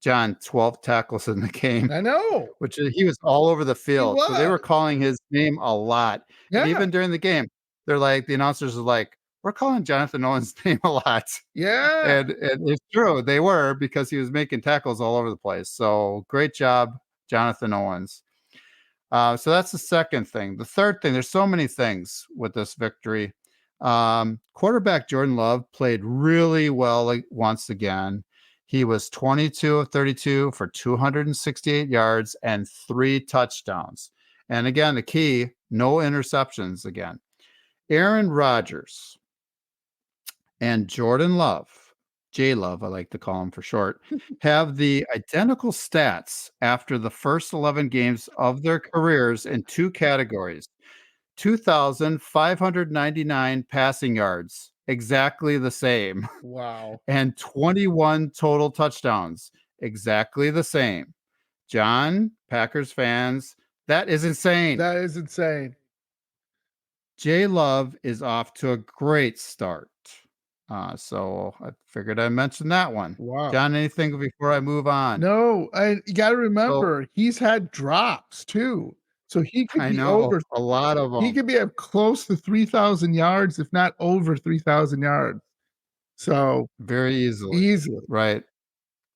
Speaker 2: John, 12 tackles in the game.
Speaker 1: I know.
Speaker 2: Which he was all over the field. So they were calling his name a lot.
Speaker 1: Yeah.
Speaker 2: And even during the game, they're like, the announcers are like, we're calling Jonathan Owens' name a lot.
Speaker 1: Yeah.
Speaker 2: And it's true. They were, because he was making tackles all over the place. So great job, Jonathan Owens. So that's the second thing. The third thing, there's so many things with this victory. Quarterback Jordan Love played really well once again. He was 22 of 32 for 268 yards and 3 touchdowns. And again, the key, no interceptions again. Aaron Rodgers and Jordan Love J-Love, I like to call him for short, have the identical stats after the first 11 games of their careers in 2 categories. 2,599 passing yards, exactly the same,
Speaker 1: Wow.
Speaker 2: and 21 total touchdowns, exactly the same. John, Packers fans, that is insane.
Speaker 1: That is insane.
Speaker 2: J-Love is off to a great start. So I figured I'd mention that one.
Speaker 1: Wow.
Speaker 2: John, anything before I move on?
Speaker 1: No, you gotta
Speaker 2: So
Speaker 1: remember, he's had drops too. So he could
Speaker 2: I
Speaker 1: be
Speaker 2: know
Speaker 1: over
Speaker 2: a lot of
Speaker 1: he
Speaker 2: them
Speaker 1: could be at close to 3,000 yards, if not over 3,000 yards. So,
Speaker 2: very easily.
Speaker 1: easily.
Speaker 2: Right.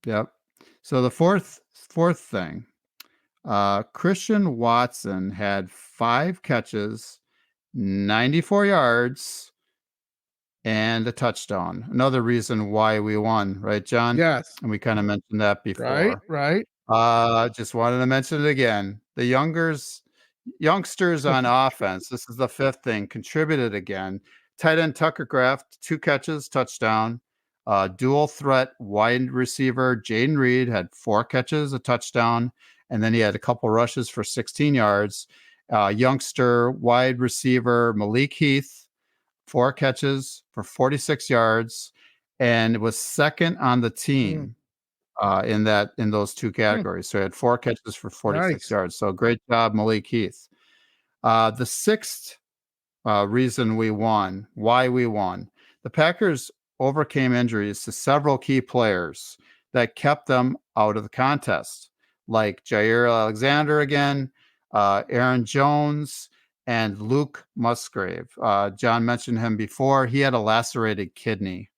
Speaker 2: Yep. So the fourth thing, Christian Watson had 5 catches, 94 yards, and a touchdown. Another reason why we won, right, John?
Speaker 1: Yes.
Speaker 2: And we kind of mentioned that
Speaker 1: Right,
Speaker 2: before.
Speaker 1: right.
Speaker 2: Just wanted to mention it again. The youngsters on offense, this is the 5th thing, contributed again. Tight end Tucker Kraft, 2 catches, touchdown. Dual threat wide receiver Jaden Reed had 4 catches, a touchdown, and then he had a couple rushes for 16 yards. Youngster wide receiver Malik Heath, 4 catches for 46 yards, and was second on the team in those 2 categories. So he had 4 catches for 46
Speaker 1: Nice.
Speaker 2: yards. So great job, Malik Heath. The 6th reason why we won, the Packers overcame injuries to several key players that kept them out of the contest, like Jair Alexander again, Aaron Jones, and Luke Musgrave. John mentioned him before. He had a lacerated kidney,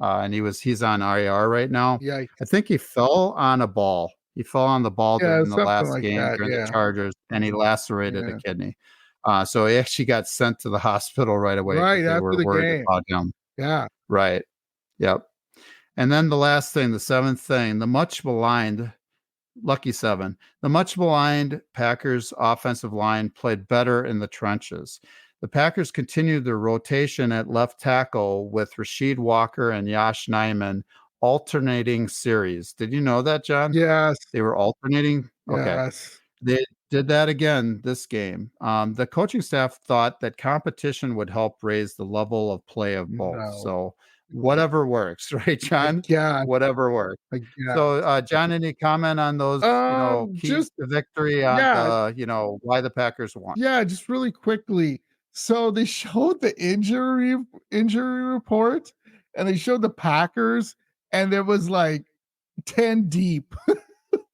Speaker 2: and he's on IR right now.
Speaker 1: Yikes.
Speaker 2: I think he fell on a ball. He fell on the ball
Speaker 1: Yeah,
Speaker 2: during the
Speaker 1: something
Speaker 2: last
Speaker 1: like
Speaker 2: game
Speaker 1: that,
Speaker 2: during the
Speaker 1: yeah.
Speaker 2: Chargers, and he lacerated a
Speaker 1: Yeah.
Speaker 2: kidney. So he actually got sent to the hospital right away because
Speaker 1: Right
Speaker 2: they
Speaker 1: after
Speaker 2: were
Speaker 1: the
Speaker 2: worried
Speaker 1: game.
Speaker 2: about him.
Speaker 1: Yeah.
Speaker 2: Right. Yep. And then the last thing, the 7th thing, the much maligned lucky 7. The much maligned Packers offensive line played better in the trenches. The Packers continued their rotation at left tackle with Rasheed Walker and Yosh Nijman alternating series. Did you know that, John?
Speaker 1: Yes.
Speaker 2: They were alternating? Okay.
Speaker 1: Yes.
Speaker 2: They did that again this game. The coaching staff thought that competition would help raise the level of play of both.
Speaker 1: No.
Speaker 2: So whatever works, right, John?
Speaker 1: Again.
Speaker 2: Whatever works.
Speaker 1: Again.
Speaker 2: So, John, any comment on those, keys
Speaker 1: Just
Speaker 2: to victory on
Speaker 1: yeah,
Speaker 2: the, why the Packers won?
Speaker 1: yeah, just really quickly. So they showed the injury report, and they showed the Packers, and there was like 10 deep.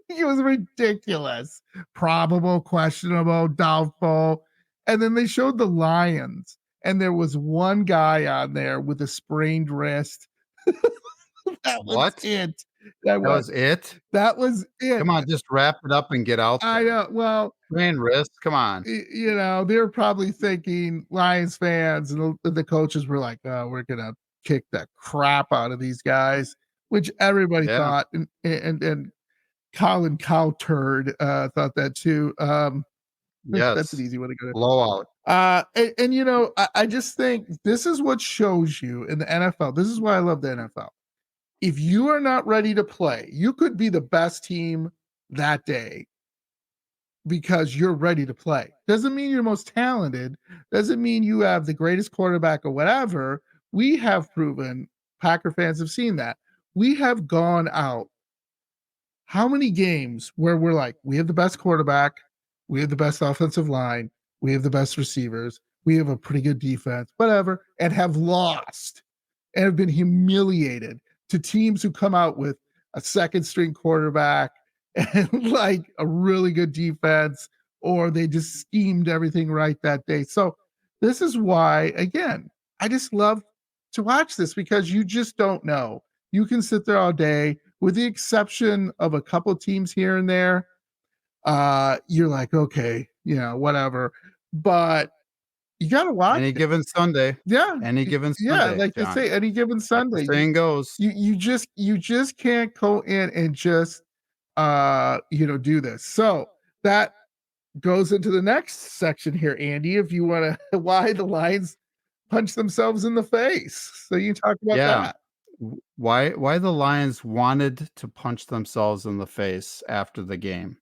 Speaker 1: It was ridiculous. Probable, questionable, doubtful. And then they showed the Lions, and there was one guy on there with a sprained wrist. That was
Speaker 2: What?
Speaker 1: it.
Speaker 2: That was it?
Speaker 1: That was it.
Speaker 2: Come on, just wrap it up and get out
Speaker 1: I
Speaker 2: there.
Speaker 1: know. Well,
Speaker 2: Sprained wrist, come on.
Speaker 1: they're probably thinking Lions fans and the coaches were like, "Oh, we're gonna kick the crap out of these guys," which everybody
Speaker 2: Yeah.
Speaker 1: thought, and Colin Cowturd thought that too. That's an
Speaker 2: Yes.
Speaker 1: easy one to go to.
Speaker 2: Blowout.
Speaker 1: I just think this is what shows you in the NFL. This is why I love the NFL. If you are not ready to play, you could be the best team that day because you're ready to play. Doesn't mean you're most talented, doesn't mean you have the greatest quarterback or whatever. We have proven, Packer fans have seen that. We have gone out how many games where we're like, we have the best quarterback, we have the best offensive line, we have the best receivers, we have a pretty good defense, whatever, and have lost and have been humiliated to teams who come out with a second string quarterback and like a really good defense, or they just schemed everything right that day. So this is why, again, I just love to watch this because you just don't know. You can sit there all day, with the exception of a couple teams here and there. You're like, okay, whatever. But you got to watch
Speaker 2: Any
Speaker 1: it.
Speaker 2: given Sunday.
Speaker 1: Yeah.
Speaker 2: Any given
Speaker 1: Yeah,
Speaker 2: Sunday,
Speaker 1: like they
Speaker 2: John.
Speaker 1: say, any given
Speaker 2: Like
Speaker 1: Sunday.
Speaker 2: the saying goes.
Speaker 1: You just can't go in and just do this. So that goes into the next section here, Andy. If you want to, why the Lions punch themselves in the face. So you talk about
Speaker 2: Yeah.
Speaker 1: that.
Speaker 2: why the Lions wanted to punch themselves in the face after the game.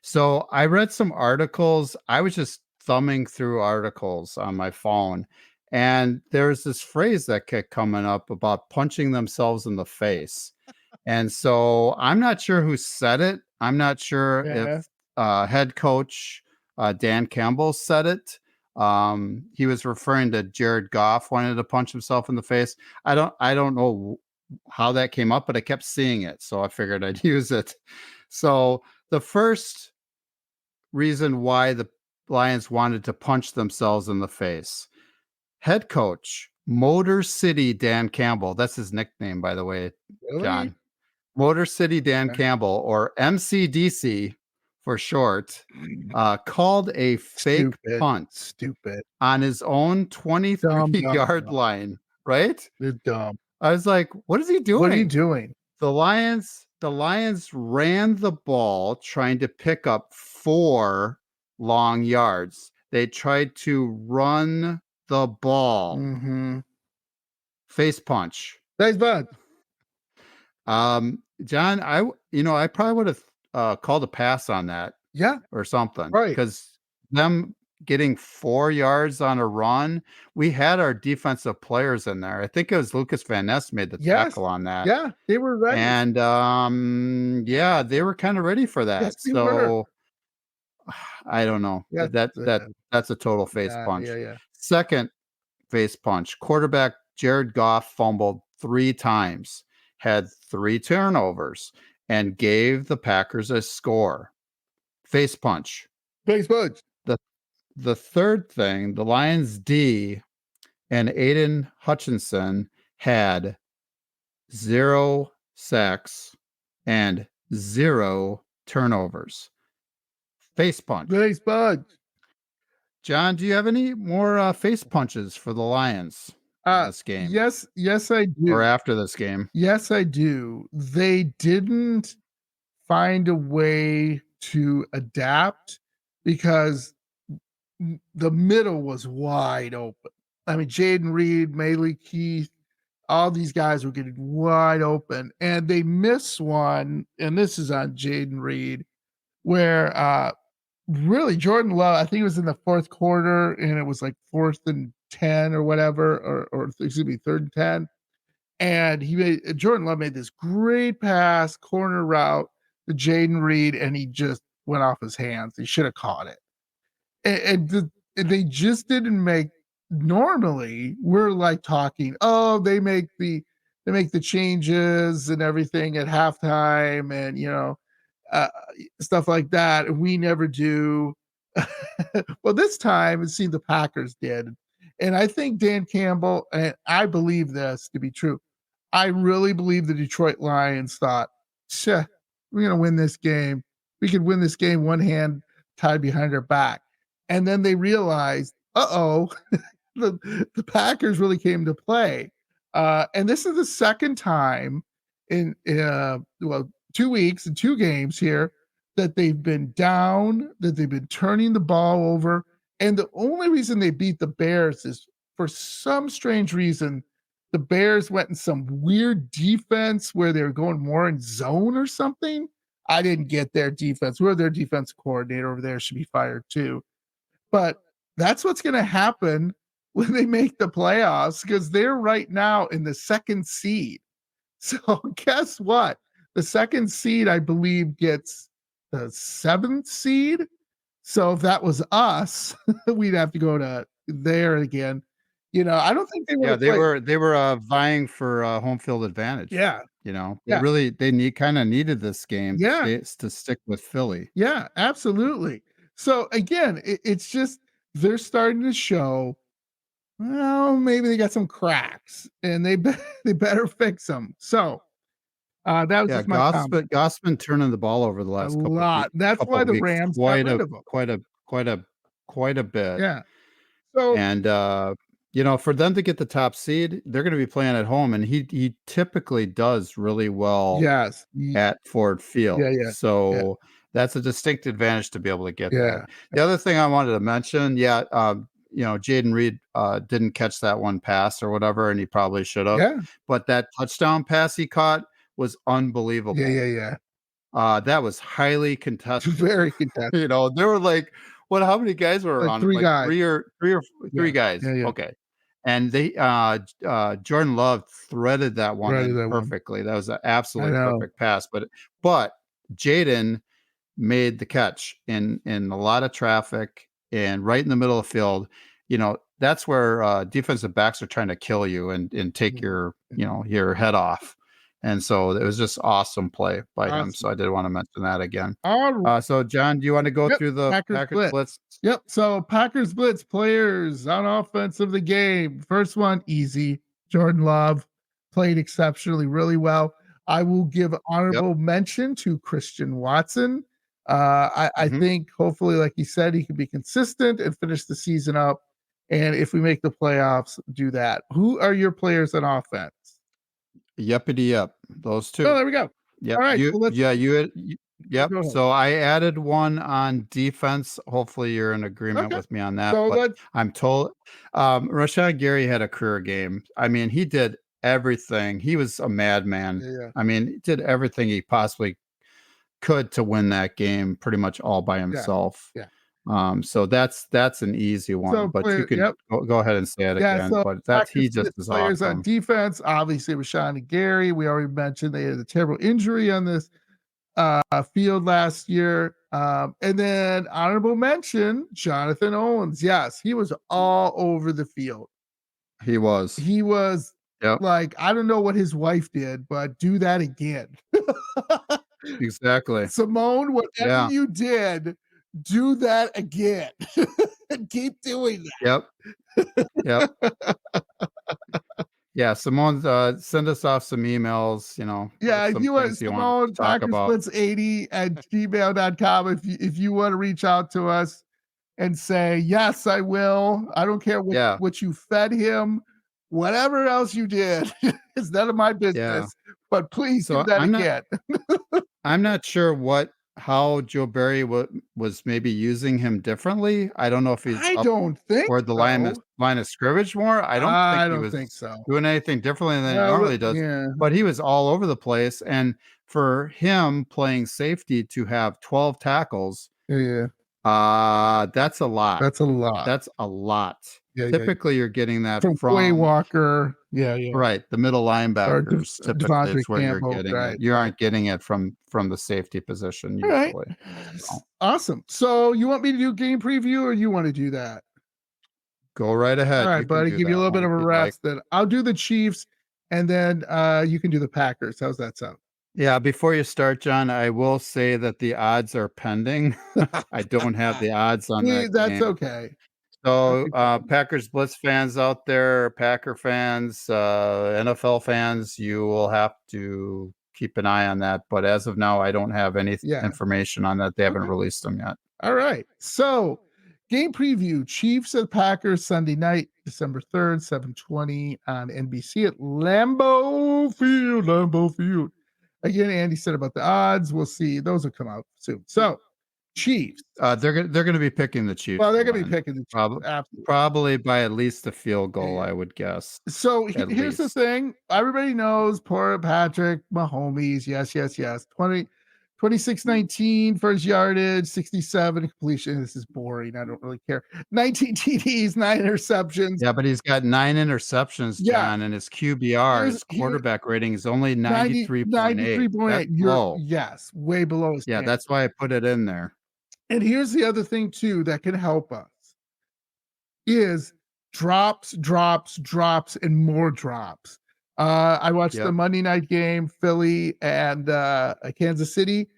Speaker 2: So I read some articles. I was just thumbing through articles on my phone, and there's this phrase that kept coming up about punching themselves in the face. And so I'm not sure who said it. I'm not sure
Speaker 1: Yeah.
Speaker 2: if head coach Dan Campbell said it. He was referring to Jared Goff wanted to punch himself in the face. I don't know how that came up, but I kept seeing it, so I figured I'd use it. So the first reason why the Lions wanted to punch themselves in the face. Head coach, Motor City Dan Campbell. That's his nickname, by the way,
Speaker 1: Really?
Speaker 2: John. Motor City Dan
Speaker 1: Okay.
Speaker 2: Campbell, or MCDC for short, called a fake punt
Speaker 1: Stupid.
Speaker 2: on his own 23-yard
Speaker 1: Dumb.
Speaker 2: line, right?
Speaker 1: They're dumb.
Speaker 2: I was like, what is he doing?
Speaker 1: What are you doing?
Speaker 2: The Lions ran the ball trying to pick up 4 long yards. They tried to run the ball.
Speaker 1: Mm-hmm.
Speaker 2: Face punch.
Speaker 1: Thanks, bud.
Speaker 2: John, I probably would have called a pass on that.
Speaker 1: Yeah.
Speaker 2: Or something.
Speaker 1: Right.
Speaker 2: Because them getting 4 yards on a run, we had our defensive players in there. I think it was Lucas Van Ness made the tackle on that.
Speaker 1: Yeah, they were ready.
Speaker 2: And they were kind of ready for that.
Speaker 1: Yes, they were.
Speaker 2: I don't know.
Speaker 1: Yeah,
Speaker 2: That's a total face punch.
Speaker 1: Yeah.
Speaker 2: Second face punch. Quarterback Jared Goff fumbled 3 times, had 3 turnovers, and gave the Packers a score. Face punch.
Speaker 1: Face punch.
Speaker 2: The third thing, the Lions D and Aiden Hutchinson had 0 sacks and 0 turnovers. Face punch.
Speaker 1: Face punch.
Speaker 2: John, do you have any more face punches for the Lions in this game?
Speaker 1: Yes, I do.
Speaker 2: Or after this game?
Speaker 1: Yes, I do. They didn't find a way to adapt because the middle was wide open. I mean, Jaden Reed, Maley Keith, all these guys were getting wide open, and they miss one. And this is on Jaden Reed, where really Jordan Love, I think it was in the 4th quarter, and it was like 4th and 10 or whatever, or excuse me, 3rd and 10. And Jordan Love made this great pass, corner route to Jaden Reed, and he just went off his hands. He should have caught it. And they just didn't make. Normally, we're like talking, oh, they make the changes and everything at halftime, and stuff like that. And we never do. Well, this time it seemed the Packers did. And I think Dan Campbell, and I believe this to be true, I really believe the Detroit Lions thought, we're going to win this game. We could win this game one hand tied behind our back. And then they realized, the Packers really came to play. And this is the second time in 2 weeks and 2 games here that they've been down, that they've been turning the ball over. And the only reason they beat the Bears is for some strange reason, the Bears went in some weird defense where they were going more in zone or something. I didn't get their defense. Whoever their defense coordinator over there should be fired too. But that's what's going to happen when they make the playoffs, because they're right now in the 2nd seed. So guess what? The 2nd seed, I believe, gets the 7th seed. So if that was us, we'd have to go to there again. I don't think they were.
Speaker 2: They were vying for home field advantage.
Speaker 1: Yeah.
Speaker 2: They needed this game to stick with Philly.
Speaker 1: Yeah, absolutely. So again, it's just they're starting to show, well, maybe they got some cracks, and they better fix them. So that was just my comment.
Speaker 2: Goff's been turning the ball over the last couple
Speaker 1: lot. That's why the Rams got rid of him.
Speaker 2: Quite a bit.
Speaker 1: Yeah. So
Speaker 2: and for them to get the top seed, they're going to be playing at home, and he typically does really well.
Speaker 1: Yes.
Speaker 2: At Ford Field.
Speaker 1: Yeah.
Speaker 2: So that's a distinct advantage to be able to get that. The other thing I wanted to mention, Jaden Reed didn't catch that one pass or whatever, and he probably should have.
Speaker 1: Yeah.
Speaker 2: But that touchdown pass he caught was unbelievable.
Speaker 1: Yeah.
Speaker 2: That was highly contested.
Speaker 1: Very contested.
Speaker 2: There were like, how many guys were
Speaker 1: Like
Speaker 2: on it?
Speaker 1: 3
Speaker 2: Like
Speaker 1: guys.
Speaker 2: three guys.
Speaker 1: Yeah.
Speaker 2: Okay. And they Jordan Love threaded that one in perfectly. That was an absolutely perfect pass. But Jaden made the catch in a lot of traffic and right in the middle of the field. That's where defensive backs are trying to kill you and take your head off. And so it was just awesome play by him. So I did want to mention that again. So John, do you want to go through the Packers Blitz?
Speaker 1: Yep. So Packers Blitz players on offense of the game. First one, easy. Jordan Love played exceptionally, really well. I will give honorable mention to Christian Watson. I think hopefully, like you said, he can be consistent and finish the season up. And if we make the playoffs, do that. Who are your players on offense?
Speaker 2: Yuppity yup. Those two.
Speaker 1: Oh, there we go.
Speaker 2: Yep.
Speaker 1: All right.
Speaker 2: Yep. So I added one on defense. Hopefully you're in agreement with me on that.
Speaker 1: So
Speaker 2: I'm told Rashawn Gary had a career game. I mean, he did everything. He was a madman.
Speaker 1: Yeah.
Speaker 2: I mean, he did everything he possibly could to win that game pretty much all by himself.
Speaker 1: Yeah.
Speaker 2: So that's an easy one, but you can go ahead and say it again.
Speaker 1: So
Speaker 2: but he just is
Speaker 1: players
Speaker 2: awesome.
Speaker 1: On defense, obviously Rashawn and Gary. We already mentioned they had a terrible injury on this field last year. And then honorable mention, Jonathan Owens. Yes, he was all over the field.
Speaker 2: He was.
Speaker 1: Like, I don't know what his wife did, but do that again.
Speaker 2: Exactly.
Speaker 1: Simone, whatever you did, do that again. And keep doing
Speaker 2: that. Yep. Yeah, Simone, send us off some emails,
Speaker 1: if you want Simone, PackersBlitz80@gmail.com if you want to reach out to us and say, yes, I will. I don't care what you fed him, whatever else you did. It's none of my business. But please do that again.
Speaker 2: I'm not sure how Joe Barry was maybe using him differently. I don't know if he's toward the line of scrimmage more. I don't think he was doing anything differently than he normally does.
Speaker 1: Yeah.
Speaker 2: But he was all over the place. And for him playing safety to have 12 tackles, that's a lot.
Speaker 1: That's a lot. Yeah,
Speaker 2: typically, you're getting that
Speaker 1: from Quay Walker. Yeah.
Speaker 2: Right. The middle linebackers. Typically, it's where
Speaker 1: Campbell,
Speaker 2: you're getting it. You aren't getting it from the safety position usually.
Speaker 1: Right. Awesome. So you want me to do game preview or you want to do that?
Speaker 2: Go right ahead.
Speaker 1: All right, buddy. Give you a little bit of a rest. Then I'll do the Chiefs and then you can do the Packers. How's that sound?
Speaker 2: Yeah, before you start, John, I will say that the odds are pending. I don't have the odds on that.
Speaker 1: That's okay.
Speaker 2: So, Packers Blitz fans out there, Packer fans, NFL fans, you will have to keep an eye on that. But as of now, I don't have any information on that. They haven't released them yet.
Speaker 1: All right. So, game preview: Chiefs at Packers Sunday night, December 3rd, 7:20 on NBC at Lambeau Field. Again, Andy said about the odds. We'll see; those will come out soon. So. Chiefs.
Speaker 2: They're going to be picking the Chiefs.
Speaker 1: Well, they're going to be picking the Chiefs.
Speaker 2: Probably by at least a field goal, I would guess.
Speaker 1: So here's the thing. Everybody knows poor Patrick Mahomes. Yes. 26-19 for his yardage, 67 completion. This is boring. I don't really care. 19 TDs, 9 interceptions.
Speaker 2: Yeah, but he's got 9 interceptions, John, and his QBR, his quarterback rating is only 93.8. 93.8.
Speaker 1: Low. Yes, way below his
Speaker 2: standard. That's why I put it in there.
Speaker 1: And here's the other thing, too, that can help us is drops, and more drops. I watched the Monday night game, Philly and Kansas City,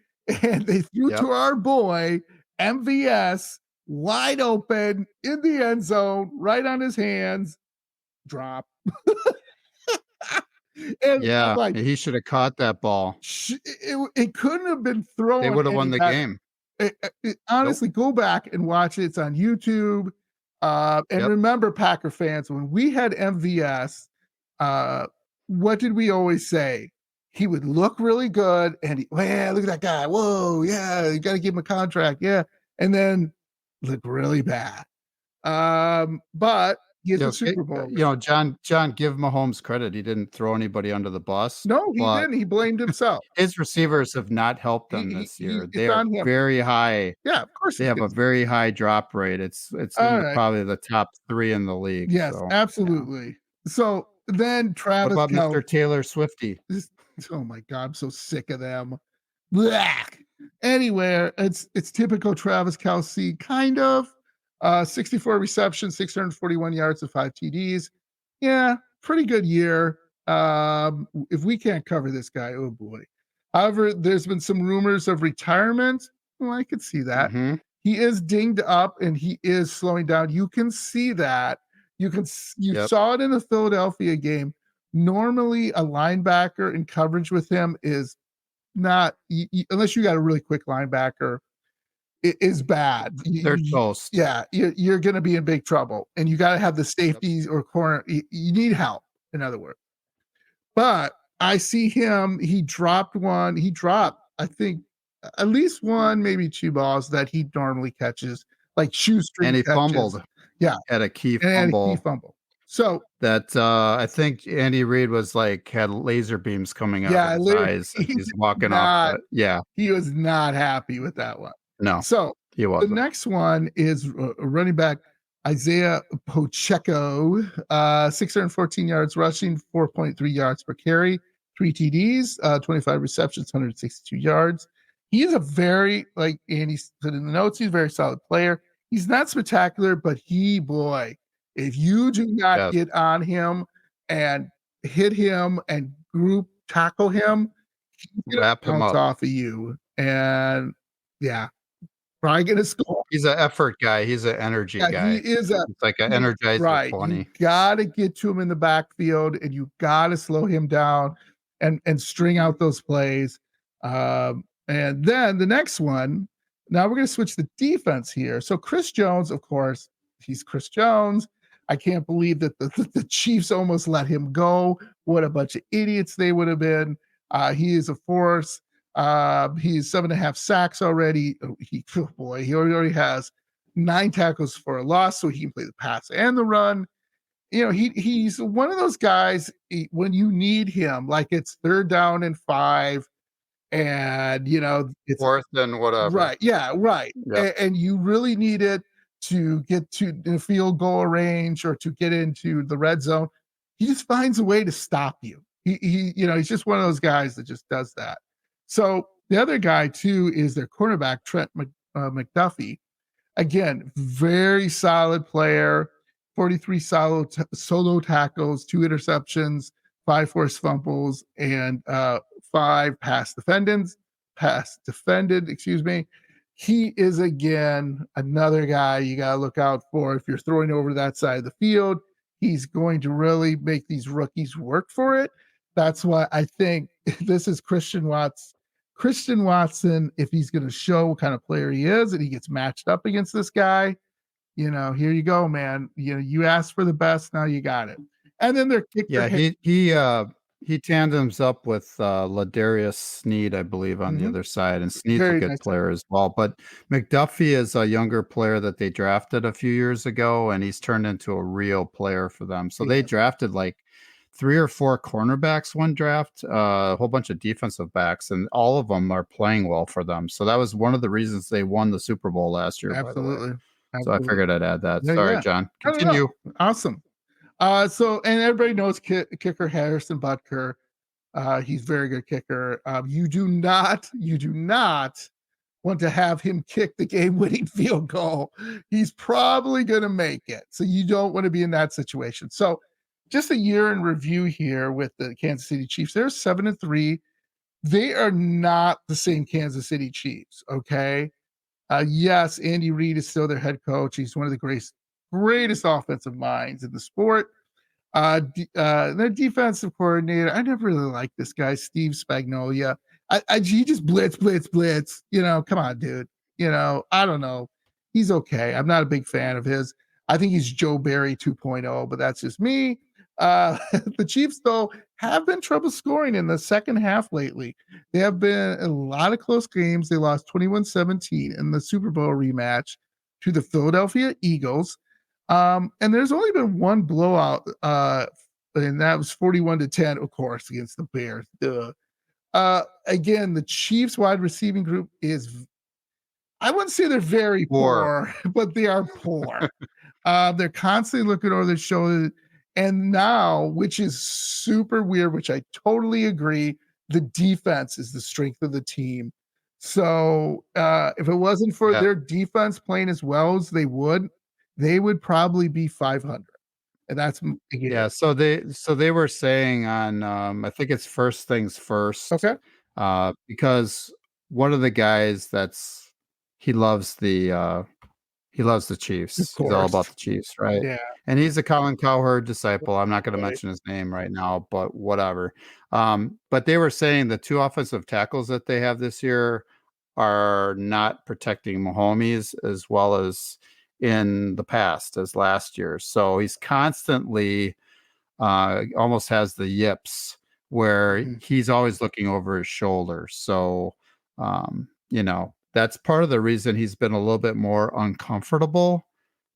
Speaker 1: and they threw to our boy, MVS, wide open in the end zone, right on his hands, drop.
Speaker 2: And he should have caught that ball.
Speaker 1: It couldn't have been thrown.
Speaker 2: They would have won the game.
Speaker 1: Honestly, go back and watch it. It's on YouTube. And remember, Packer fans, when we had MVS, what did we always say? He would look really good, and look at that guy. Whoa, yeah, you got to give him a contract, yeah. And then look really bad. But he is a Super Bowl.
Speaker 2: John, give Mahomes credit. He didn't throw anybody under the bus.
Speaker 1: No, he
Speaker 2: but
Speaker 1: didn't. He blamed himself.
Speaker 2: His receivers have not helped them this year.
Speaker 1: It's
Speaker 2: They are
Speaker 1: on him.
Speaker 2: very high.
Speaker 1: Yeah, of course.
Speaker 2: They have a very high drop rate. It's
Speaker 1: right.
Speaker 2: Probably the top 3 in the league.
Speaker 1: Yes,
Speaker 2: so,
Speaker 1: absolutely. Yeah. So then
Speaker 2: What
Speaker 1: Travis
Speaker 2: about
Speaker 1: Kelce.
Speaker 2: Mr. Taylor Swifty?
Speaker 1: Oh my God, I'm so sick of them. Blah. Anyway, it's typical Travis Kelce, kind of. 64 receptions, 641 yards, and 5 TDs. Yeah, pretty good year. If we can't cover this guy, oh boy. However, there's been some rumors of retirement. Well, I could see that.
Speaker 2: Mm-hmm.
Speaker 1: He is dinged up and he is slowing down. You can see that. You saw it in the Philadelphia game. Normally, a linebacker in coverage with him is not, unless you got a really quick linebacker, it is bad.
Speaker 2: They're toast.
Speaker 1: Yeah, you're going to be in big trouble, and you got to have the safeties or corner. You need help, in other words. But I see him. He dropped one. He dropped, I think, at least one, maybe 2 balls that he normally catches, like shoestring.
Speaker 2: And he
Speaker 1: catches.
Speaker 2: Fumbled.
Speaker 1: Yeah,
Speaker 2: had a key fumble.
Speaker 1: So
Speaker 2: that I think Andy Reid was had laser beams coming out of his eyes as he's walking off. Yeah,
Speaker 1: he was not happy with that one.
Speaker 2: No,
Speaker 1: so
Speaker 2: he wasn't.
Speaker 1: The next one is running back Isaiah Pacheco, 614 yards rushing, 4.3 yards per carry, 3 TDs, 25 receptions, 162 yards. He is a very, like Andy said in the notes, he's a very solid player. He's not spectacular, but if you do not get on him and hit him and group tackle him, he's
Speaker 2: wrap him up
Speaker 1: off of you. And yeah, probably going to score.
Speaker 2: He's an effort guy. He's an energy guy.
Speaker 1: He is
Speaker 2: it's like an energizer bunny.
Speaker 1: You got to get to him in the backfield and you got to slow him down and string out those plays. And then the next one, now we're going to switch the defense here. So Chris Jones, of course, he's Chris Jones. I can't believe that the Chiefs almost let him go. What a bunch of idiots they would have been. He is a force. He's 7.5 sacks already. He already has 9 tackles for a loss, so he can play the pass and the run. He's one of those guys when you need him, like it's 3rd down and 5, and it's
Speaker 2: 4th and whatever.
Speaker 1: Right. Yeah. Right.
Speaker 2: Yep.
Speaker 1: And you really need it to get to the field goal range or to get into the red zone. He just finds a way to stop you. He's just one of those guys that just does that. So the other guy too is their cornerback, Trent McDuffie. Again, very solid player, 43 solo tackles, 2 interceptions, 5 forced fumbles, and 5 pass defended. He is, again, another guy you got to look out for. If you're throwing over that side of the field, he's going to really make these rookies work for it. That's why I think this is Christian Watson, if he's going to show what kind of player he is and he gets matched up against this guy, here you go, man. You asked for the best, now you got it. And then they're
Speaker 2: he tandems up with Ladarius Sneed, I believe, on the other side, and Sneed's a good player as well. But McDuffie is a younger player that they drafted a few years ago, and he's turned into a real player for them. So they drafted like 3 or 4 cornerbacks one draft, a whole bunch of defensive backs, and all of them are playing well for them. So that was one of the reasons they won the Super Bowl last year.
Speaker 1: Absolutely.
Speaker 2: So I figured I'd add that. Sorry, John. Continue.
Speaker 1: Awesome. And everybody knows kicker Harrison Butker. He's a very good kicker. You do not want to have him kick the game-winning field goal. He's probably going to make it. So you don't want to be in that situation. So just a year in review here with the Kansas City Chiefs. They're 7-3. They are not the same Kansas City Chiefs. Okay. Yes, Andy Reid is still their head coach. He's one of the greatest offensive minds in the sport. Their defensive coordinator, I never really liked this guy, Steve Spagnuolo. He just blitz. Come on, dude. I don't know. He's okay. I'm not a big fan of his. I think he's Joe Barry 2.0, but that's just me. The Chiefs, though, have been trouble scoring in the second half lately. They have been a lot of close games. They lost 21-17 in the Super Bowl rematch to the Philadelphia Eagles. And there's only been one blowout, and that was 41-10, of course, against the Bears. Duh. Again, the Chiefs wide receiving group is, I wouldn't say they're very poor, but they are poor. They're constantly looking over their shoulder. And now, which is super weird, which I totally agree, the defense is the strength of the team. So if it wasn't for their defense playing as well as they would probably be 500. And that's
Speaker 2: Yeah, so they were saying on I think it's First Things First.
Speaker 1: Okay.
Speaker 2: Because one of the guys he loves the Chiefs. He's all about the Chiefs, right?
Speaker 1: Yeah.
Speaker 2: And he's a Colin Cowherd disciple. I'm not going to mention his name right now, but whatever. But they were saying the two offensive tackles that they have this year are not protecting Mahomes as well as in the past as last year. So he's constantly almost has the yips where he's always looking over his shoulder. So, that's part of the reason he's been a little bit more uncomfortable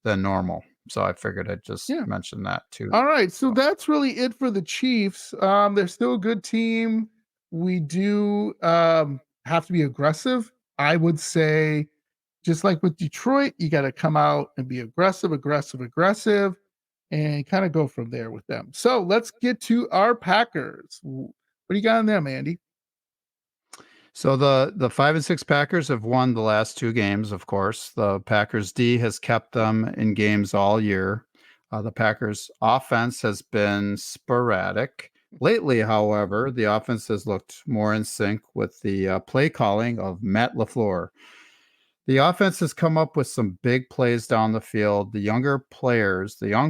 Speaker 2: than normal. So I figured I'd just mention that too.
Speaker 1: All right. So that's really it for the Chiefs. They're still a good team. We do have to be aggressive. I would say, just like with Detroit, you got to come out and be aggressive, and kind of go from there with them. So let's get to our Packers. What do you got on them, Andy?
Speaker 2: So the 5-6 Packers have won the last two games, of course. The Packers D has kept them in games all year. The Packers offense has been sporadic. Lately, however, the offense has looked more in sync with the play calling of Matt Lafluer. The offense has come up with some big plays down the field. The young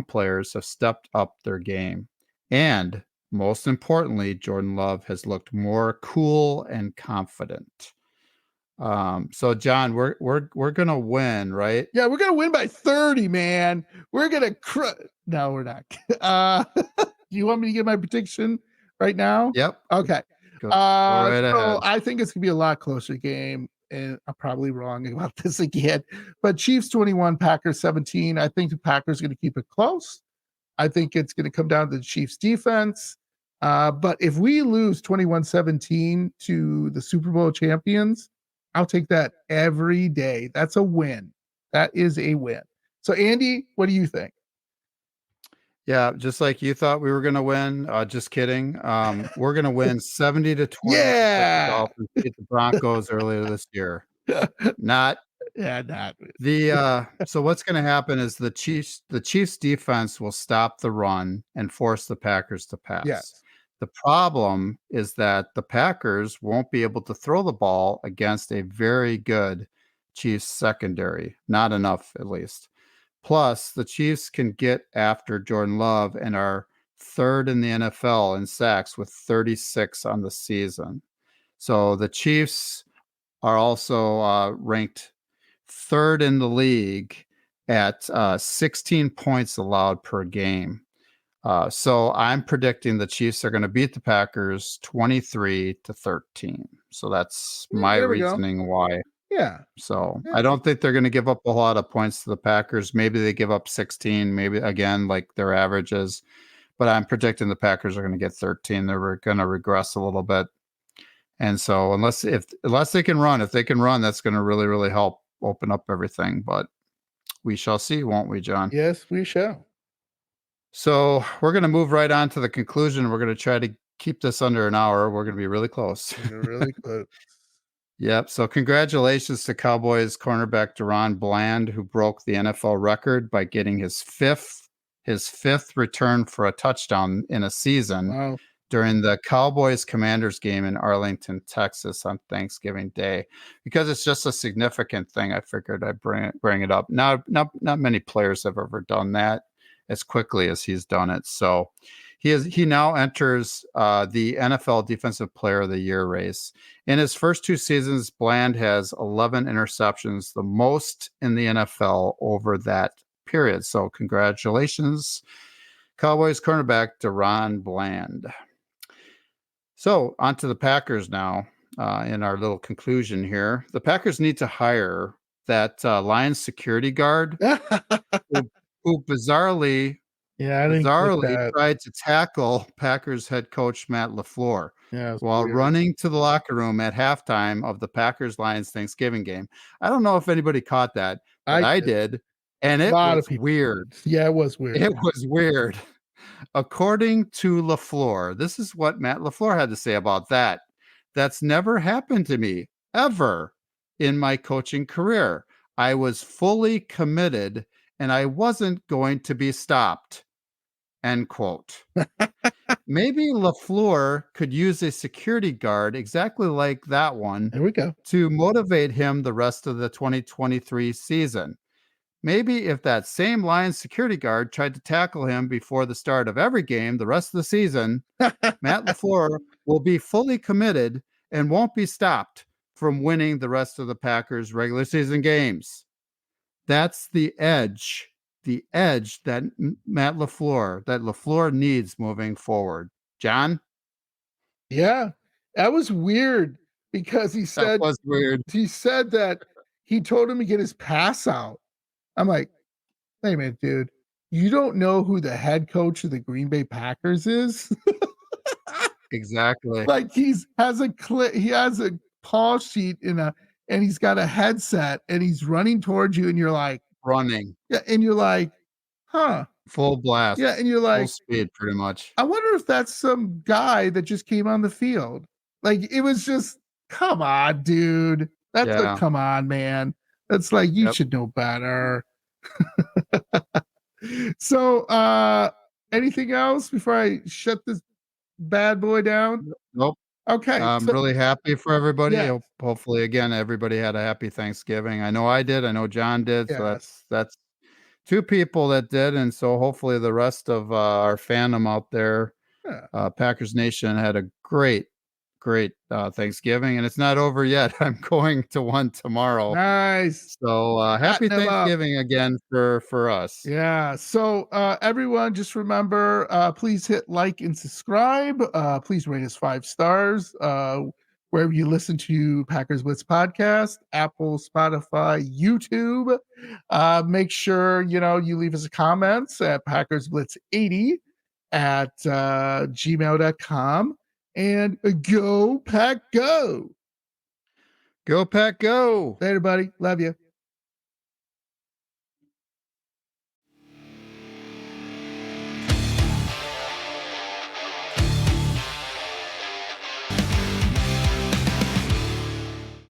Speaker 2: players have stepped up their game. And most importantly, Jordan Love has looked more cool and confident. So John, we're gonna win, right?
Speaker 1: Yeah, we're gonna win by 30, man. We're gonna No, we're not. Do you want me to give my prediction right now?
Speaker 2: Yep.
Speaker 1: Okay.
Speaker 2: Go right
Speaker 1: so
Speaker 2: ahead.
Speaker 1: I think it's gonna be a lot closer game, and I'm probably wrong about this again. But Chiefs 21, Packers 17. I think the Packers are gonna keep it close. I think it's gonna come down to the Chiefs defense. But if we lose 21-17 to the Super Bowl champions, I'll take that every day. That's a win. That is a win. So, Andy, what do you think?
Speaker 2: Yeah, just like you thought we were going to win. Just kidding. We're going to win 70-20.
Speaker 1: Yeah.
Speaker 2: The Dolphins beat the Broncos earlier this year. Not the. So what's going to happen is the Chiefs defense will stop the run and force the Packers to pass.
Speaker 1: Yes.
Speaker 2: The problem is that the Packers won't be able to throw the ball against a very good Chiefs secondary. Not enough, at least. Plus, the Chiefs can get after Jordan Love and are third in the NFL in sacks with 36 on the season. So the Chiefs are also ranked third in the league at 16 points allowed per game. So I'm predicting the Chiefs are going to beat the Packers 23-13. So that's my reasoning why.
Speaker 1: Yeah.
Speaker 2: So I don't think they're going to give up a lot of points to the Packers. Maybe they give up 16, maybe again, like their averages, but I'm predicting the Packers are going to get 13. They're going to regress a little bit. And so unless they can run, if they can run, that's going to really, really help open up everything. But we shall see, won't we, John?
Speaker 1: Yes, we shall.
Speaker 2: So we're going to move right on to the conclusion. We're going to try to keep this under an hour. We're going to be really close.
Speaker 1: Really close.
Speaker 2: Yep. So congratulations to Cowboys cornerback Deron Bland, who broke the NFL record by getting his fifth return for a touchdown in a season during the Cowboys Commanders game in Arlington, Texas on Thanksgiving Day. Because it's just a significant thing, I figured I'd bring it up. Not many players have ever done that as quickly as he's done it. So he now enters the NFL Defensive Player of the Year race. In his first two seasons, Bland has 11 interceptions, the most in the NFL over that period. So congratulations, Cowboys cornerback Deron Bland. So on to the Packers now. In our little conclusion here, the Packers need to hire that Lions security guard who bizarrely
Speaker 1: Yeah, I didn't get that.
Speaker 2: tried to tackle Packers head coach Matt Lafluer
Speaker 1: Yeah, it's
Speaker 2: while
Speaker 1: weird.
Speaker 2: running to the locker room at halftime of the Packers-Lions Thanksgiving game. I don't know if anybody caught that, but I did, and
Speaker 1: A
Speaker 2: it
Speaker 1: lot of
Speaker 2: was
Speaker 1: people.
Speaker 2: weird.
Speaker 1: Yeah, it was weird.
Speaker 2: It was weird. According to Lafleur, this is what Matt Lafleur had to say about that. That's never happened to me ever in my coaching career. I was fully committed and I wasn't going to be stopped. End quote. Maybe Lafleur could use a security guard exactly like that one
Speaker 1: There we go.
Speaker 2: to motivate him the rest of the 2023 season. Maybe if that same Lions security guard tried to tackle him before the start of every game the rest of the season, Matt LaFleur will be fully committed and won't be stopped from winning the rest of the Packers regular season games. That's the edge that Matt LaFleur needs moving forward. John?
Speaker 1: Yeah, that was weird because
Speaker 2: That was weird.
Speaker 1: he said that he told him to get his pass out. I'm like, "Wait a minute, dude. You don't know who the head coach of the Green Bay Packers is?"
Speaker 2: Exactly.
Speaker 1: Like, he has a call sheet and he's got a headset, and he's running towards you, and you're like,
Speaker 2: Running.
Speaker 1: yeah, and you're like, "Huh."
Speaker 2: Full blast.
Speaker 1: Yeah, and you're
Speaker 2: Full
Speaker 1: like,
Speaker 2: speed, pretty much.
Speaker 1: I wonder if that's some guy that just came on the field. Like, it was just, come on, dude.
Speaker 2: Yeah.
Speaker 1: Come on, man. That's like, you
Speaker 2: Yep.
Speaker 1: should know better. So, anything else before I shut this bad boy down?
Speaker 2: Nope.
Speaker 1: Okay.
Speaker 2: I'm really happy for everybody.
Speaker 1: Yes.
Speaker 2: Hopefully, again, everybody had a happy Thanksgiving. I know I did. I know John did. So
Speaker 1: Yes.
Speaker 2: that's two people that did, and so hopefully the rest of our fandom out there,
Speaker 1: Yeah.
Speaker 2: Packers Nation, had a great Thanksgiving, and it's not over yet. I'm going to one tomorrow.
Speaker 1: Nice.
Speaker 2: So happy
Speaker 1: Chatting 'em up.
Speaker 2: Thanksgiving again for us.
Speaker 1: Yeah. So, everyone, just remember, please hit like and subscribe. Please rate us 5 stars, wherever you listen to Packers Blitz podcast, Apple, Spotify, YouTube. Make sure, you leave us a comments at PackersBlitz80 at gmail.com, and go Pack Go.
Speaker 2: Go Pack Go.
Speaker 1: Later, buddy. Love you.